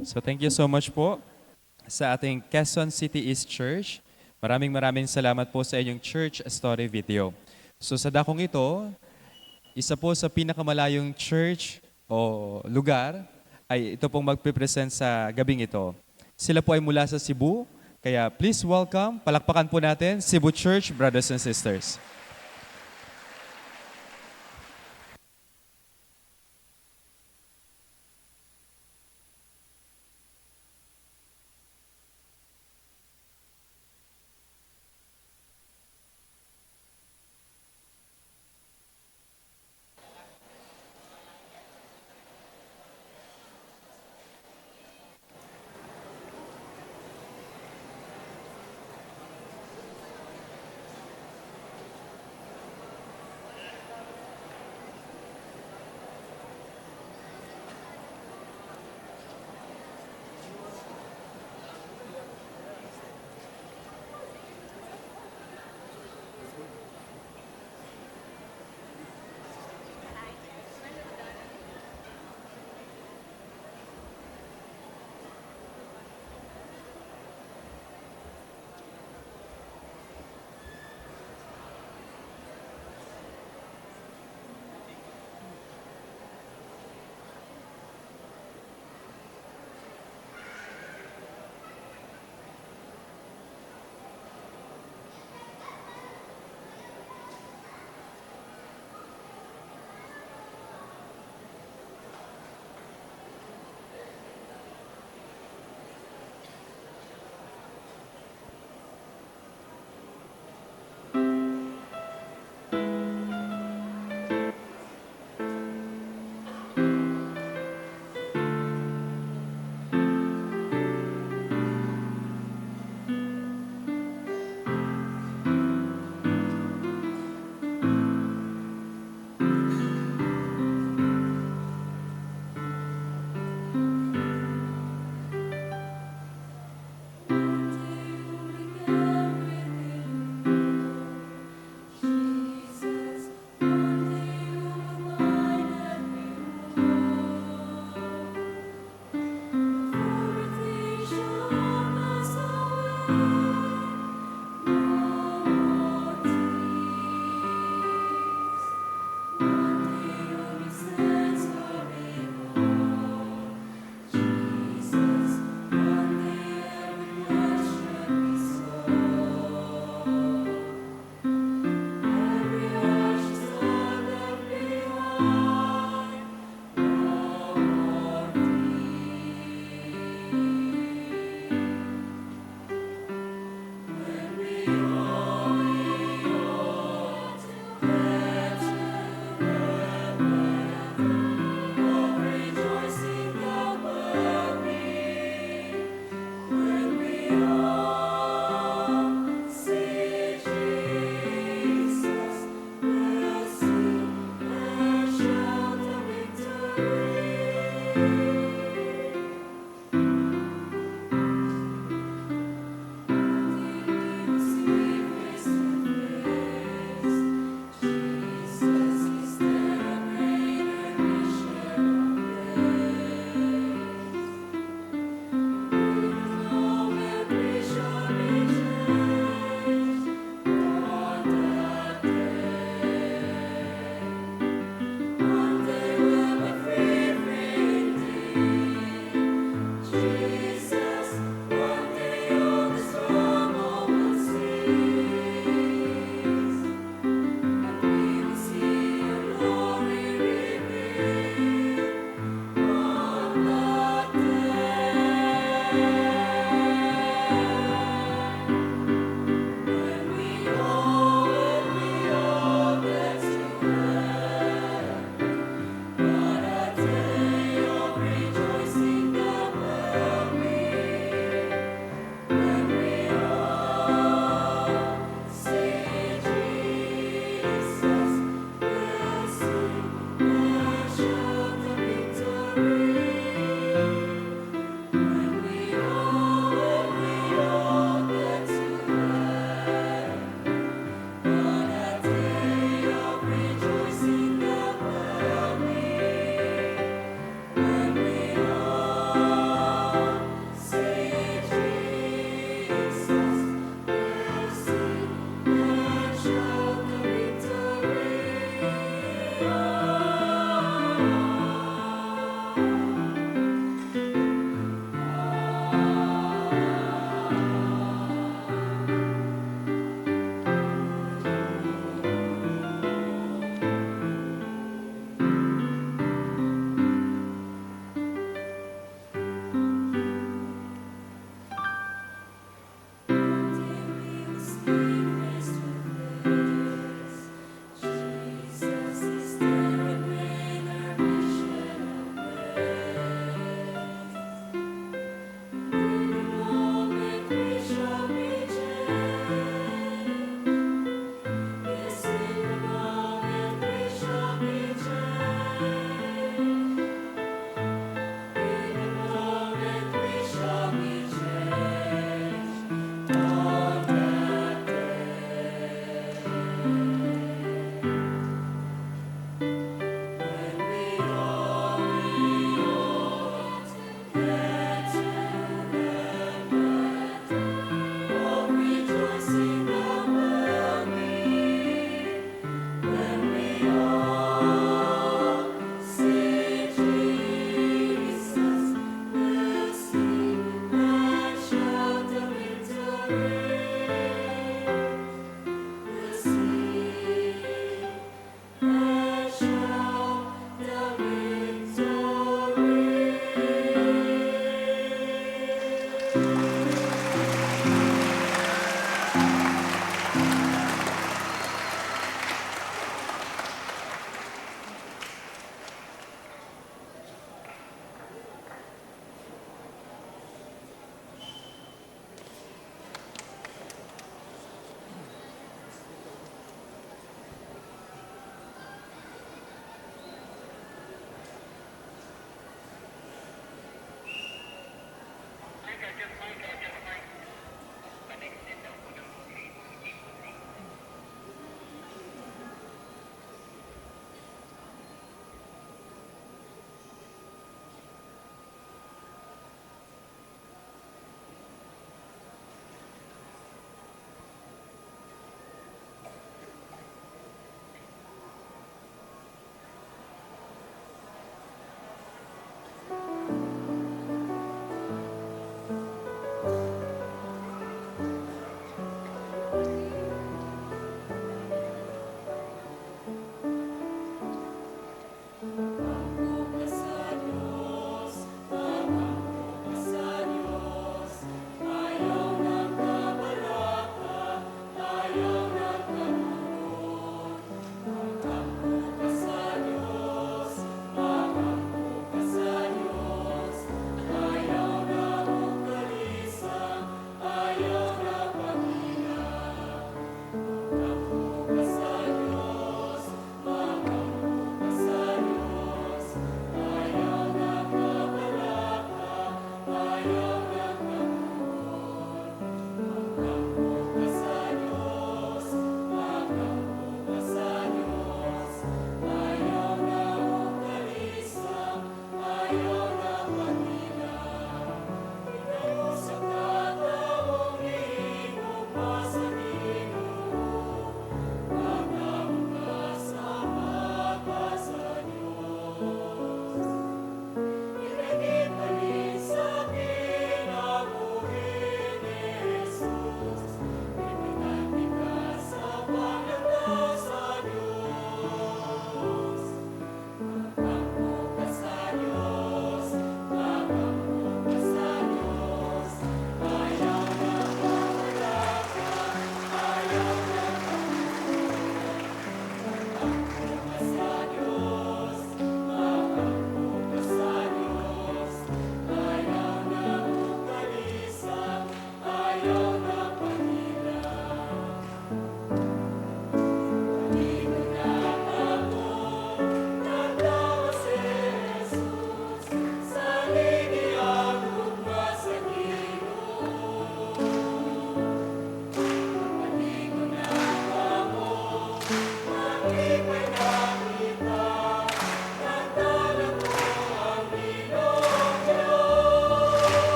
So thank you so much po sa ating Quezon City East Church. Maraming salamat po sa inyong church story video. So sa dakong ito, isa po sa pinakamalayong church o lugar ay ito pong magpipresent sa gabing ito. Sila po ay mula sa Cebu, kaya please welcome, palakpakan po natin, Cebu Church, brothers and sisters.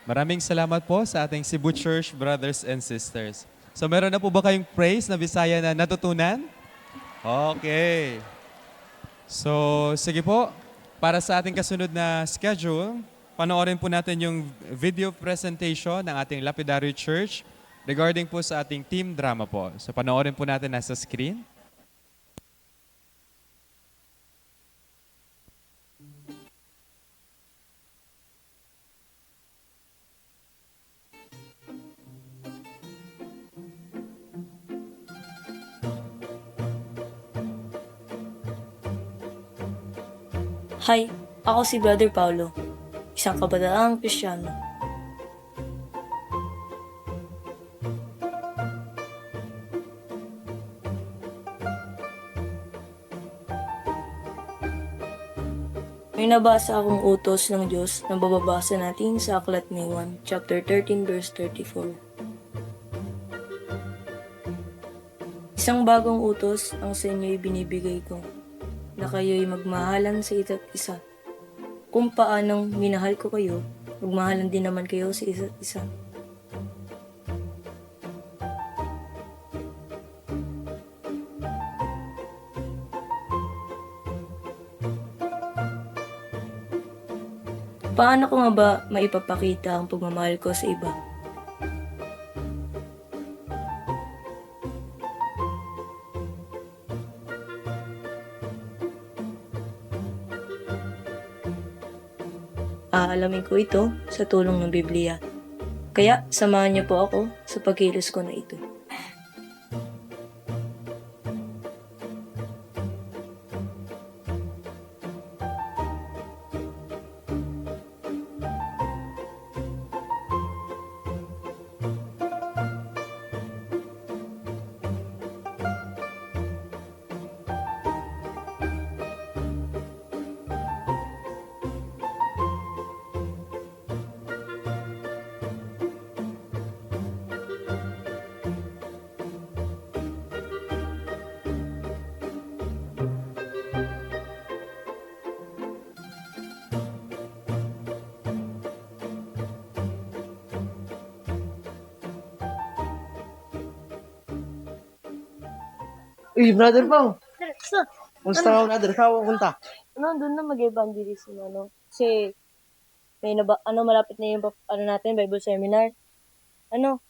Maraming salamat po sa ating Cebu Church brothers and sisters. So meron na po ba kayong praise na Bisaya na natutunan? Okay. So sige po, para sa ating kasunod na schedule, panoorin po natin yung video presentation ng ating Lapidary Church regarding po sa ating team drama po. So panoorin po natin nasa screen. Hi, ako si Brother Paulo, isang kabataang Kristiyano. May nabasa akong utos ng Diyos na bababasa natin sa Aklat ni Juan, chapter 13, verse 34. Isang bagong utos ang sa inyo'y binibigay ko, na kayo'y magmahalan sa isa't isa. Kung paanong minahal ko kayo, magmahalan din naman kayo sa isa't isa. Paano ko nga ba maipapakita ang pagmamahal ko sa iba? Aalamin ko ito sa tulong ng Biblia. Kaya samahan niyo po ako sa pagkilos ko na ito. Uy, brother Pao. Kumusta ka, brother? Saan ka punta? Doon na mag-evangelism, Kasi, malapit na yung, natin, Bible seminar.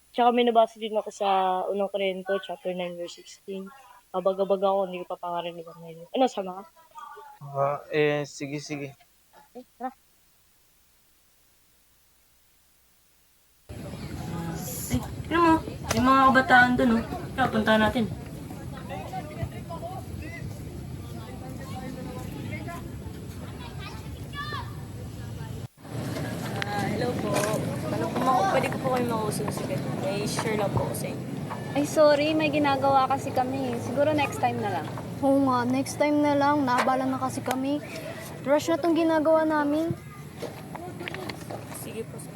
Tsaka may nabasa din ako sa unang Korinto, chapter 9, verse 16. Kabag-abag ako, hindi ko pa pangarinig ako ngayon. Sama ka? Sige, sige. Tara. Mo, yung mga kabataan doon, Tara, puntahan natin. Hello po. Pwede ko po kayo makausap sa kanya. May share lang po ako sa inyo. Ay, sorry. May ginagawa kasi kami. Siguro next time na lang. Oo nga, next time na lang. Naabala na kasi kami. Rush na tong ginagawa namin. Sige po, sir.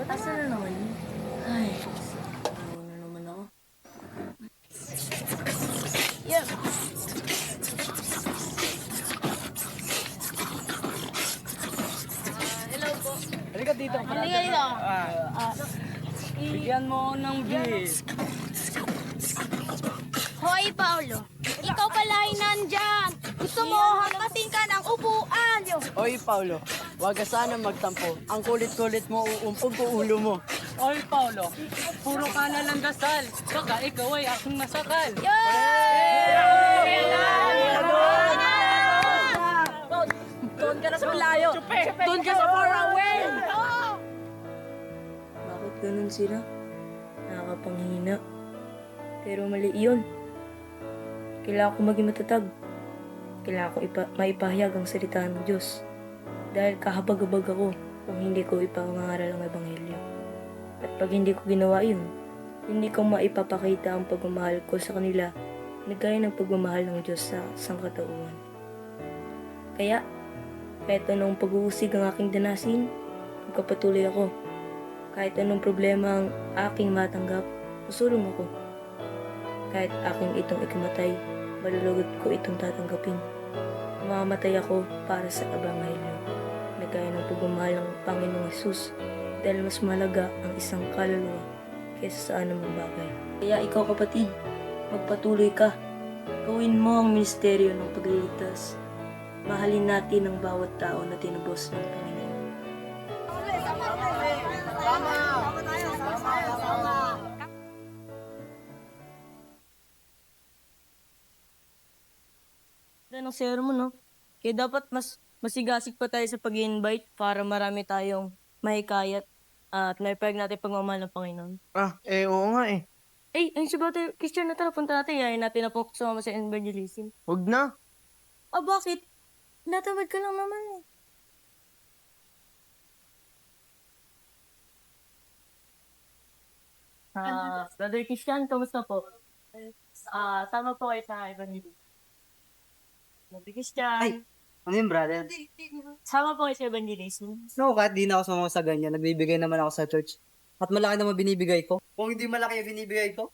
Ba't asa na naman yun? Ay, na naman ako. Yeah. Hello po. Halika dito. Halika dito. Bigyan mo ng beer. Hoy, Paolo. Ikaw pala ay nandyan. Gusto mo hampating ka ng upuan. Oy, Paulo. Huwag ka sana magtampo. Ang kulit-kulit mo, uumpog ko ulo mo. Oy, Paulo, puro ka na lang dasal. Baka ikaw ay aking masakal. Doon ka na sa malayo. Doon ka sa far away. Bakit ganun sila? Nakakapanghina. Pero mali yun. Kailangan ko maging matatag. Kailangan ko maipahayag ang salita ng Diyos. Dahil kahabag-abag ako kung hindi ko ipangaral ang Ebanghelyo. At pag hindi ko ginawa yun, hindi ko maipapakita ang pagmamahal ko sa kanila na gaya ng pagmamahal ng Diyos sa sangkatauhan. Kaya, kahit anong pag-uusig ang aking danasin, magkapatuloy ako. Kahit anong problema ang aking matanggap, susulong ako. Kahit aking itong ikamatay, malulugod ko itong tatanggapin. Mamamatay ako para sa Ebanghelyo na gaya ng pagmamahal ng Panginoong Yesus dahil mas malaga ang isang kaluluwa kaysa sa anumang bagay. Kaya ikaw kapatid, magpatuloy ka. Gawin mo ang ministeryo ng pagliligtas. Mahalin natin ang bawat tao na tinubos ng Panginoon. Ng sermon, no? Kaya dapat mas masigasig pa tayo sa pag-invite para marami tayong mahikayat at naipag natin pagmamahal ng Panginoon. Oo nga eh. Ayun si Brother Christian na tara, punta natin. Yayin natin na po sumama sa evangelism. Huwag na. Bakit? Natamad ka lang naman eh. Brother Christian, kamusta po? Tama po kayo sa evangelism. Brother Christian. Ano yun, brother? Sama po kayo sa evangelism. No, kahit di na ako sumama sa ganyan, nagbibigay naman ako sa church. At malaki naman binibigay ko. Kung hindi malaki yung binibigay ko,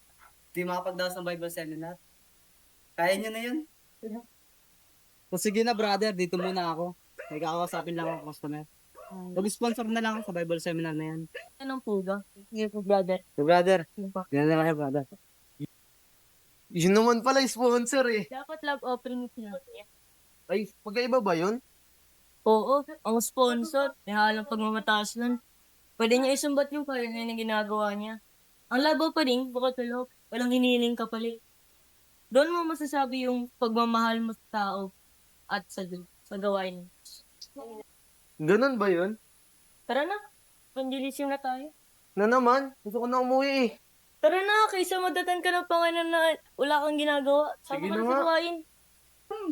di makapagdaos ng Bible seminar. Kaya nyo na yun. So sige na, brother, dito muna ako. May kakausapin lang ako customer. Mag-sponsor na lang ako sa Bible seminar na yan. Anong puga? Sige po, brother. So, brother, yan na lang brother. Yun naman pala, sponsor eh. Dapat love offering niya. Ay, magkaiba ba yun? Oo, ang sponsor. May halang pagmamataas nun. Pwede niya isumbat yung kaya na ginagawa niya. Ang labaw pa rin, bukod sa loob, walang hiniling ka pala. Doon mo masasabi yung pagmamahal mo sa tao at sa gawain. Ganun ba yun? Tara na, evangelism na tayo. Na naman, gusto ko na umuwi eh. Tara na, kaysa madatan ka ng Panginoon na wala kang ginagawa. Sige Sama ka na na nga. sa gawain.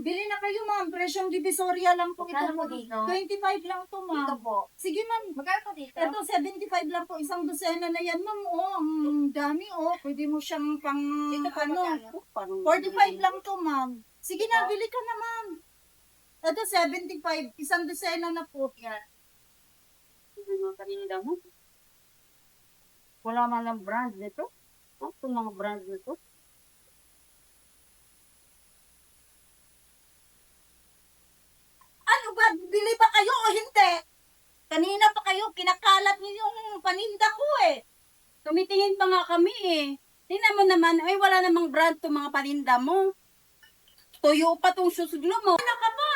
Bili na kayo, ma'am. Presyong divisoria lang po ito. Magkano po dito? 25 lang to, ma'am. Ito po. Sige, ma'am. Magkano po dito? Ito, 75 lang po. Isang dosena na yan, ma'am. Oh, ang dami, oh. Pwede mo siyang pang, Dito po ano, magkano? 45 lang to, ma'am. Sige na, bili ka na, ma'am. Ito, 75. Isang dosena na po. Yan. Wala man ng brand nito. Itong mga brand nito. Ano ba? Bili ba kayo o hindi? Kanina pa kayo, kinakalat niyo yung paninda ko eh. Tumitingin pa nga kami eh. Tingnan mo naman, ay wala namang brand to mga paninda mo. Tuyo pa tong susuglo mo. Ano ka ba?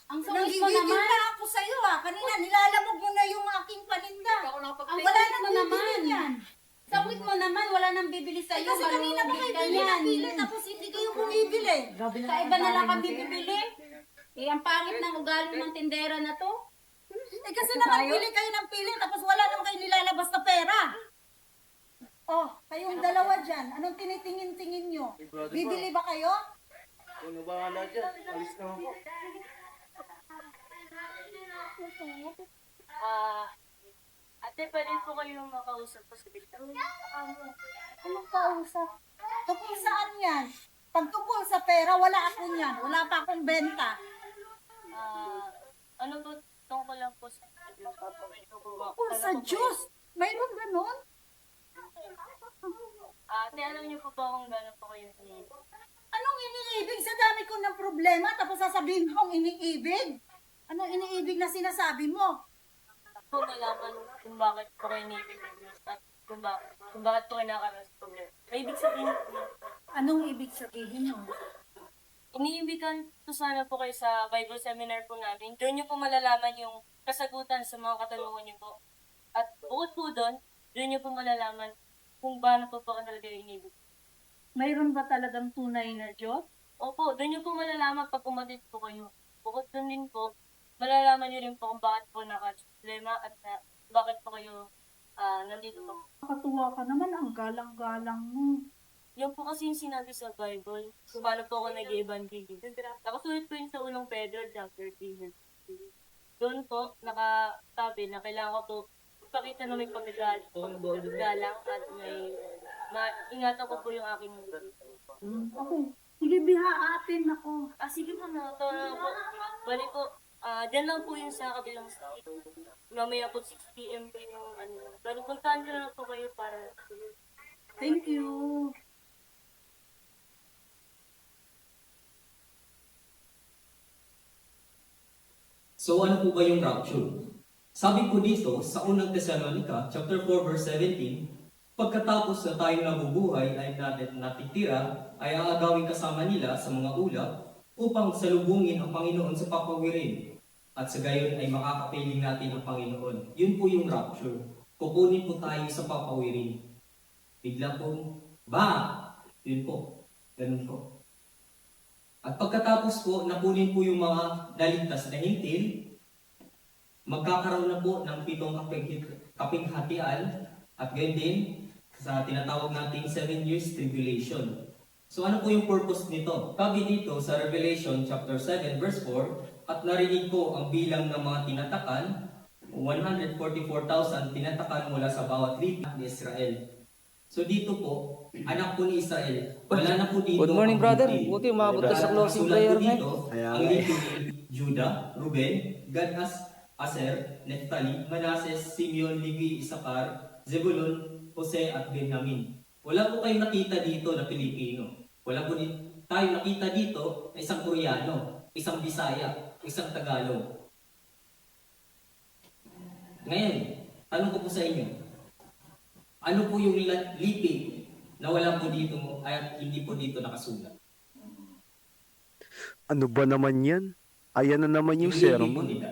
Ang sakit mo Nanggigigil naman. na ako sa'yo ah. Kanina nilalamog mo na yung aking paninda. Ang Wala sakit nang mo naman. bibili yan. Sakit mo naman, wala nang bibili Eh, sa'yo. kasi kanina pa kayo bili na bili, tapos hindi kayo bumibili. Kaiba na lang kami bibili. Eh, ang pangit ng ugali ng tindera na to. Eh kasi naman pili kayo ng pili, tapos wala naman kayo nilalabas na pera. Oh, kayong dalawa dyan, anong tinitingin-tingin nyo? Bibili ba kayo? Ano ba wala dyan? Alis na ako. Ate, pwede po kayong makausap pa sa bitaw. Anong kausap? Tungkol saan yan? Pagtungkol sa pera, wala ako niyan. Wala pa akong benta. Ano po, tungkol lang po sa Tungkol sa Diyos, mayroon ganon? Ate, alam niyo po ba kung gano'n po kayo hinihingi? Anong iniibig? Sa dami ko ng problema, tapos sasabihin mo kung iniibig? Anong iniibig na sinasabi mo? Po malaman kung bakit po kayo hinihingi at kung bakit po kayo nakakaroon sa problema. May ibig sabihin po. Anong ibig sabihin mo? Iniibigan po sana po kayo sa Bible seminar po namin. Doon niyo po malalaman yung kasagutan sa mga katanungan niyo po. At bukod po doon niyo po malalaman kung paano po talaga yung inibig. Mayroon ba talagang tunay na Diyos? Opo, doon niyo po malalaman pag umatit po kayo. Bukod doon din po, malalaman niyo rin po kung bakit po naka-problema at bakit po kayo nandito po. Katuwa ka naman, ang galang-galang mo. Yan po kasi yung sinabi sa Bible, kung paano po ako nag-evangelize. Nakasulit po yun sa unang Pedro, chapter 3. Doon po, nakatabi na kailangan ko po ipakita na may paggagal po, galang at may ingatan ko po yung aking Okay. Sige, bihaatin ako. sige po na, ito na po. Bali po, dyan lang po yung sa kabilang state. Mamaya po 6 p.m. po yung pero puntahan ko na lang po kayo para Thank you. So ano po ba yung rapture? Sabi po dito sa unang Tesalonica, chapter 4, verse 17, pagkatapos na tayong nabubuhay ay natitira, ay aagawin kasama nila sa mga ulap upang salubungin ang Panginoon sa papawirin. At sa gayon ay makakapiling natin ang Panginoon. Yun po yung rapture. Kukunin po tayo sa papawirin. Bigla pong, yun po. Ganun po. At pagkatapos po, nakunin po yung mga naligtas na hintil, magkakaroon na po ng 7 kapighatian at gayon din sa tinatawag nating 7 years tribulation. So ano po yung purpose nito? Sabi dito sa Revelation chapter 7 verse 4, at narinig ko ang bilang ng mga tinatakan, 144,000 tinatakan mula sa bawat lipi ni Israel. So dito po, anak po ni Israel. Wala na po dito. Good morning, ang brother. lipi. Buti umabot ka sa closing Sulat prayer po na. dito, ang lipi ni Judah, Ruben, Gad, Aser, Neftali, Manases, Simeon, Levi, Isakar, Zebulun, Jose at Benjamin. Wala po kayong nakita dito na Pilipino. Wala po tayo nakita dito na isang Koreano, isang Bisaya, isang Tagalog. Ngayon, tanong ko po sa inyo, ano po yung lipi na wala po dito at hindi po dito nakasulat? Ano ba naman yan? Ayan na naman yung lipi po sermon. nila.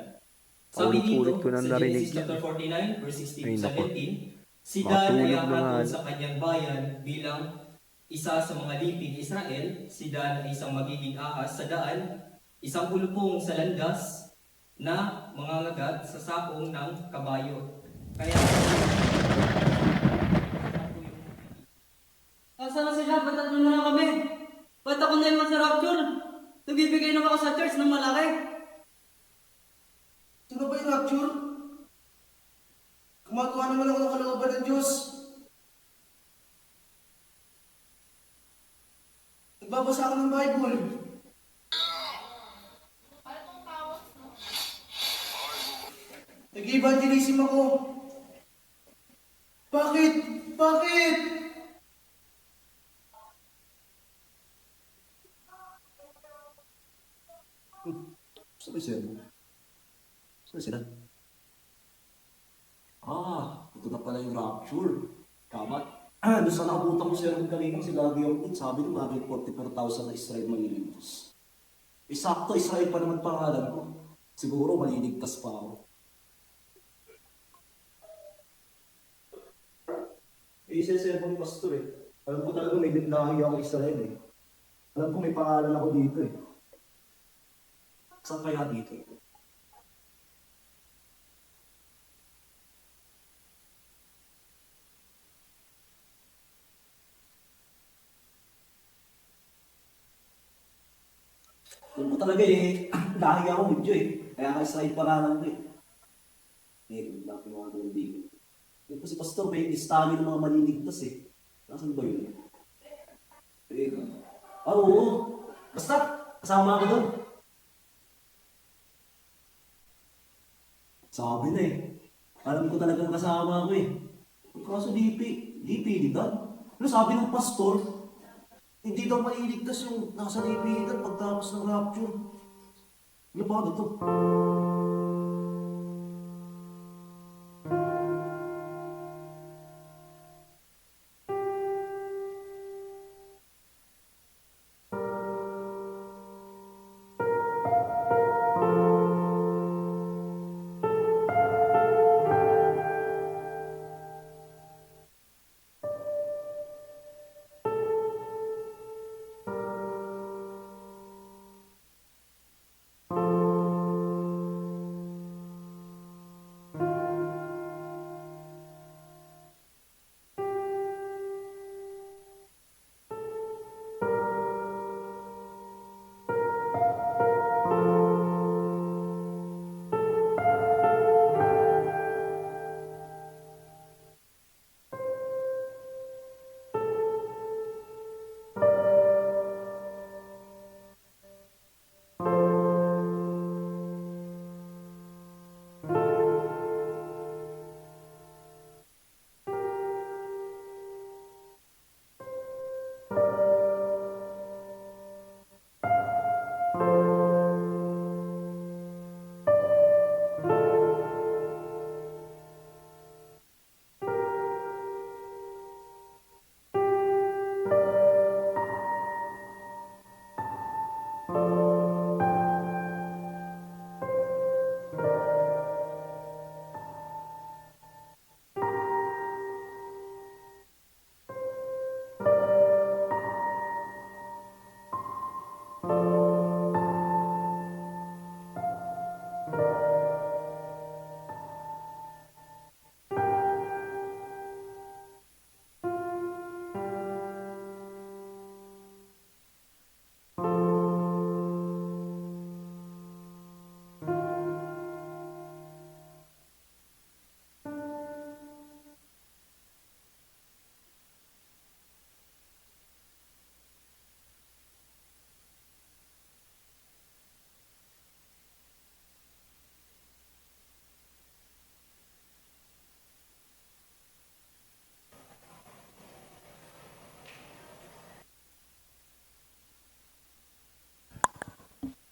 Sabi Paulit-ulit dito, ko na sa narinig Genesis chapter 49, verse 16 Ay, to nako. 17, si Dan ay Matulog na nga. hatol sa kanyang bayan bilang isa sa mga lipi ni Israel. Si Dan ay isang magiging ahas sa daan, isang ulupong sa landas na mangangagat sa sakong ng kabayo. Kaya, Asa na sila? Ba't tatlo na lang kami? Ba't ako na yung sa rapture? Nagbibigay na ako sa church ng malaki. Sino ba yung rapture? Gumagawa naman ako ng kalooban ng Diyos. Nagbabasa ako ng Bible. Nag-evangelism ako. Bakit? Bakit? Saan sila? Saan sila? Ito na pala yung rapture. Kamat. Doon sa nakabutan ko siya ng kanina, si Lagi Yorkut, sabi nung lagi 44,000 na Israel maliligtas. Sakto, Israel pa naman pangalan ko. Siguro maliligtas pa ako. Isa-isa yung pastor eh. Alam ko talaga may lahi ako Israel eh. Alam ko may pangalan ako dito eh. Saan kaya dito? Alam ko talaga eh, lahi ako medyo eh. Kaya ka Israel pangalan ko eh. Wala ko mga kaibigan. Yung po si Pastor, may listahan ng mga maliligtas eh. Nasaan ba yun? Oo. Basta, kasama ako doon. Sabi na eh. Alam ko talagang kasama ako eh. Kaso di pilitan. Ano sabi ng pastor, hindi daw maliligtas yung nasa lipitan pagtapos ng rapture. Ano ba ano to?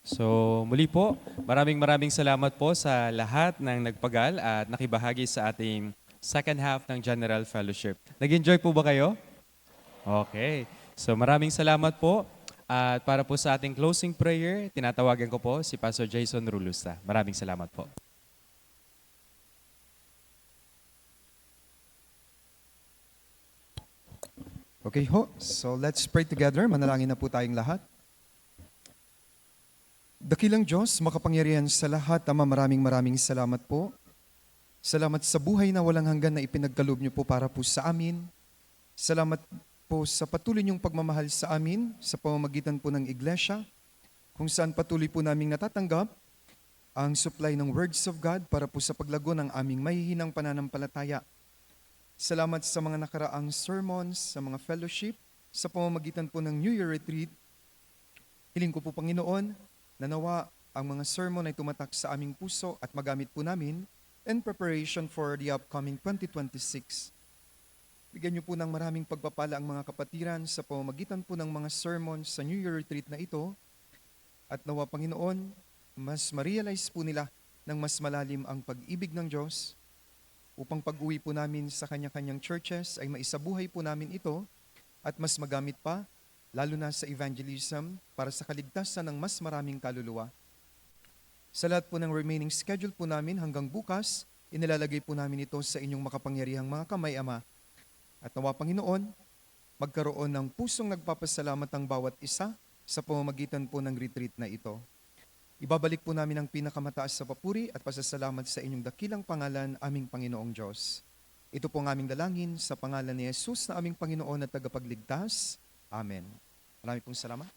So muli po, maraming salamat po sa lahat ng nagpagal at nakibahagi sa ating second half ng General Fellowship. Nag-enjoy po ba kayo? Okay. So maraming salamat po. At para po sa ating closing prayer, tinatawagan ko po si Pastor Jason Rulusta. Maraming salamat po. Okay ho, so let's pray together. Manalangin na po tayong lahat. Dakilang Diyos, makapangyarihan sa lahat, Ama, maraming salamat po. Salamat sa buhay na walang hanggan na ipinagkaloob niyo po para po sa amin. Salamat po sa patuloy niyong pagmamahal sa amin sa pamamagitan po ng Iglesia, kung saan patuloy po naming natatanggap ang supply ng words of God para po sa paglago ng aming mahihinang pananampalataya. Salamat sa mga nakaraang sermons, sa mga fellowship, sa pamamagitan po ng New Year Retreat. Hiling ko po, Panginoon, na nawa ang mga sermon ay tumatak sa aming puso at magamit po namin in preparation for the upcoming 2026. Bigyan niyo po ng maraming pagpapala ang mga kapatiran sa pamamagitan po ng mga sermons sa New Year Retreat na ito. At nawa, Panginoon, mas ma-realize po nila ng mas malalim ang pag-ibig ng Diyos upang pag-uwi po namin sa kanya-kanyang churches ay maisabuhay po namin ito at mas magamit pa, lalo na sa evangelism para sa kaligtasan ng mas maraming kaluluwa. Sa lahat po ng remaining schedule po namin hanggang bukas, inilalagay po namin ito sa inyong makapangyarihang mga kamay, Ama. At nawa, Panginoon, magkaroon ng pusong nagpapasalamat ang bawat isa sa pamamagitan po ng retreat na ito. Ibabalik po namin ang pinakamataas sa papuri at pasasalamat sa inyong dakilang pangalan, aming Panginoong Diyos. Ito po ang aming dalangin sa pangalan ni Jesus na aming Panginoon at tagapagligtas. Amen. Maraming pong salamat.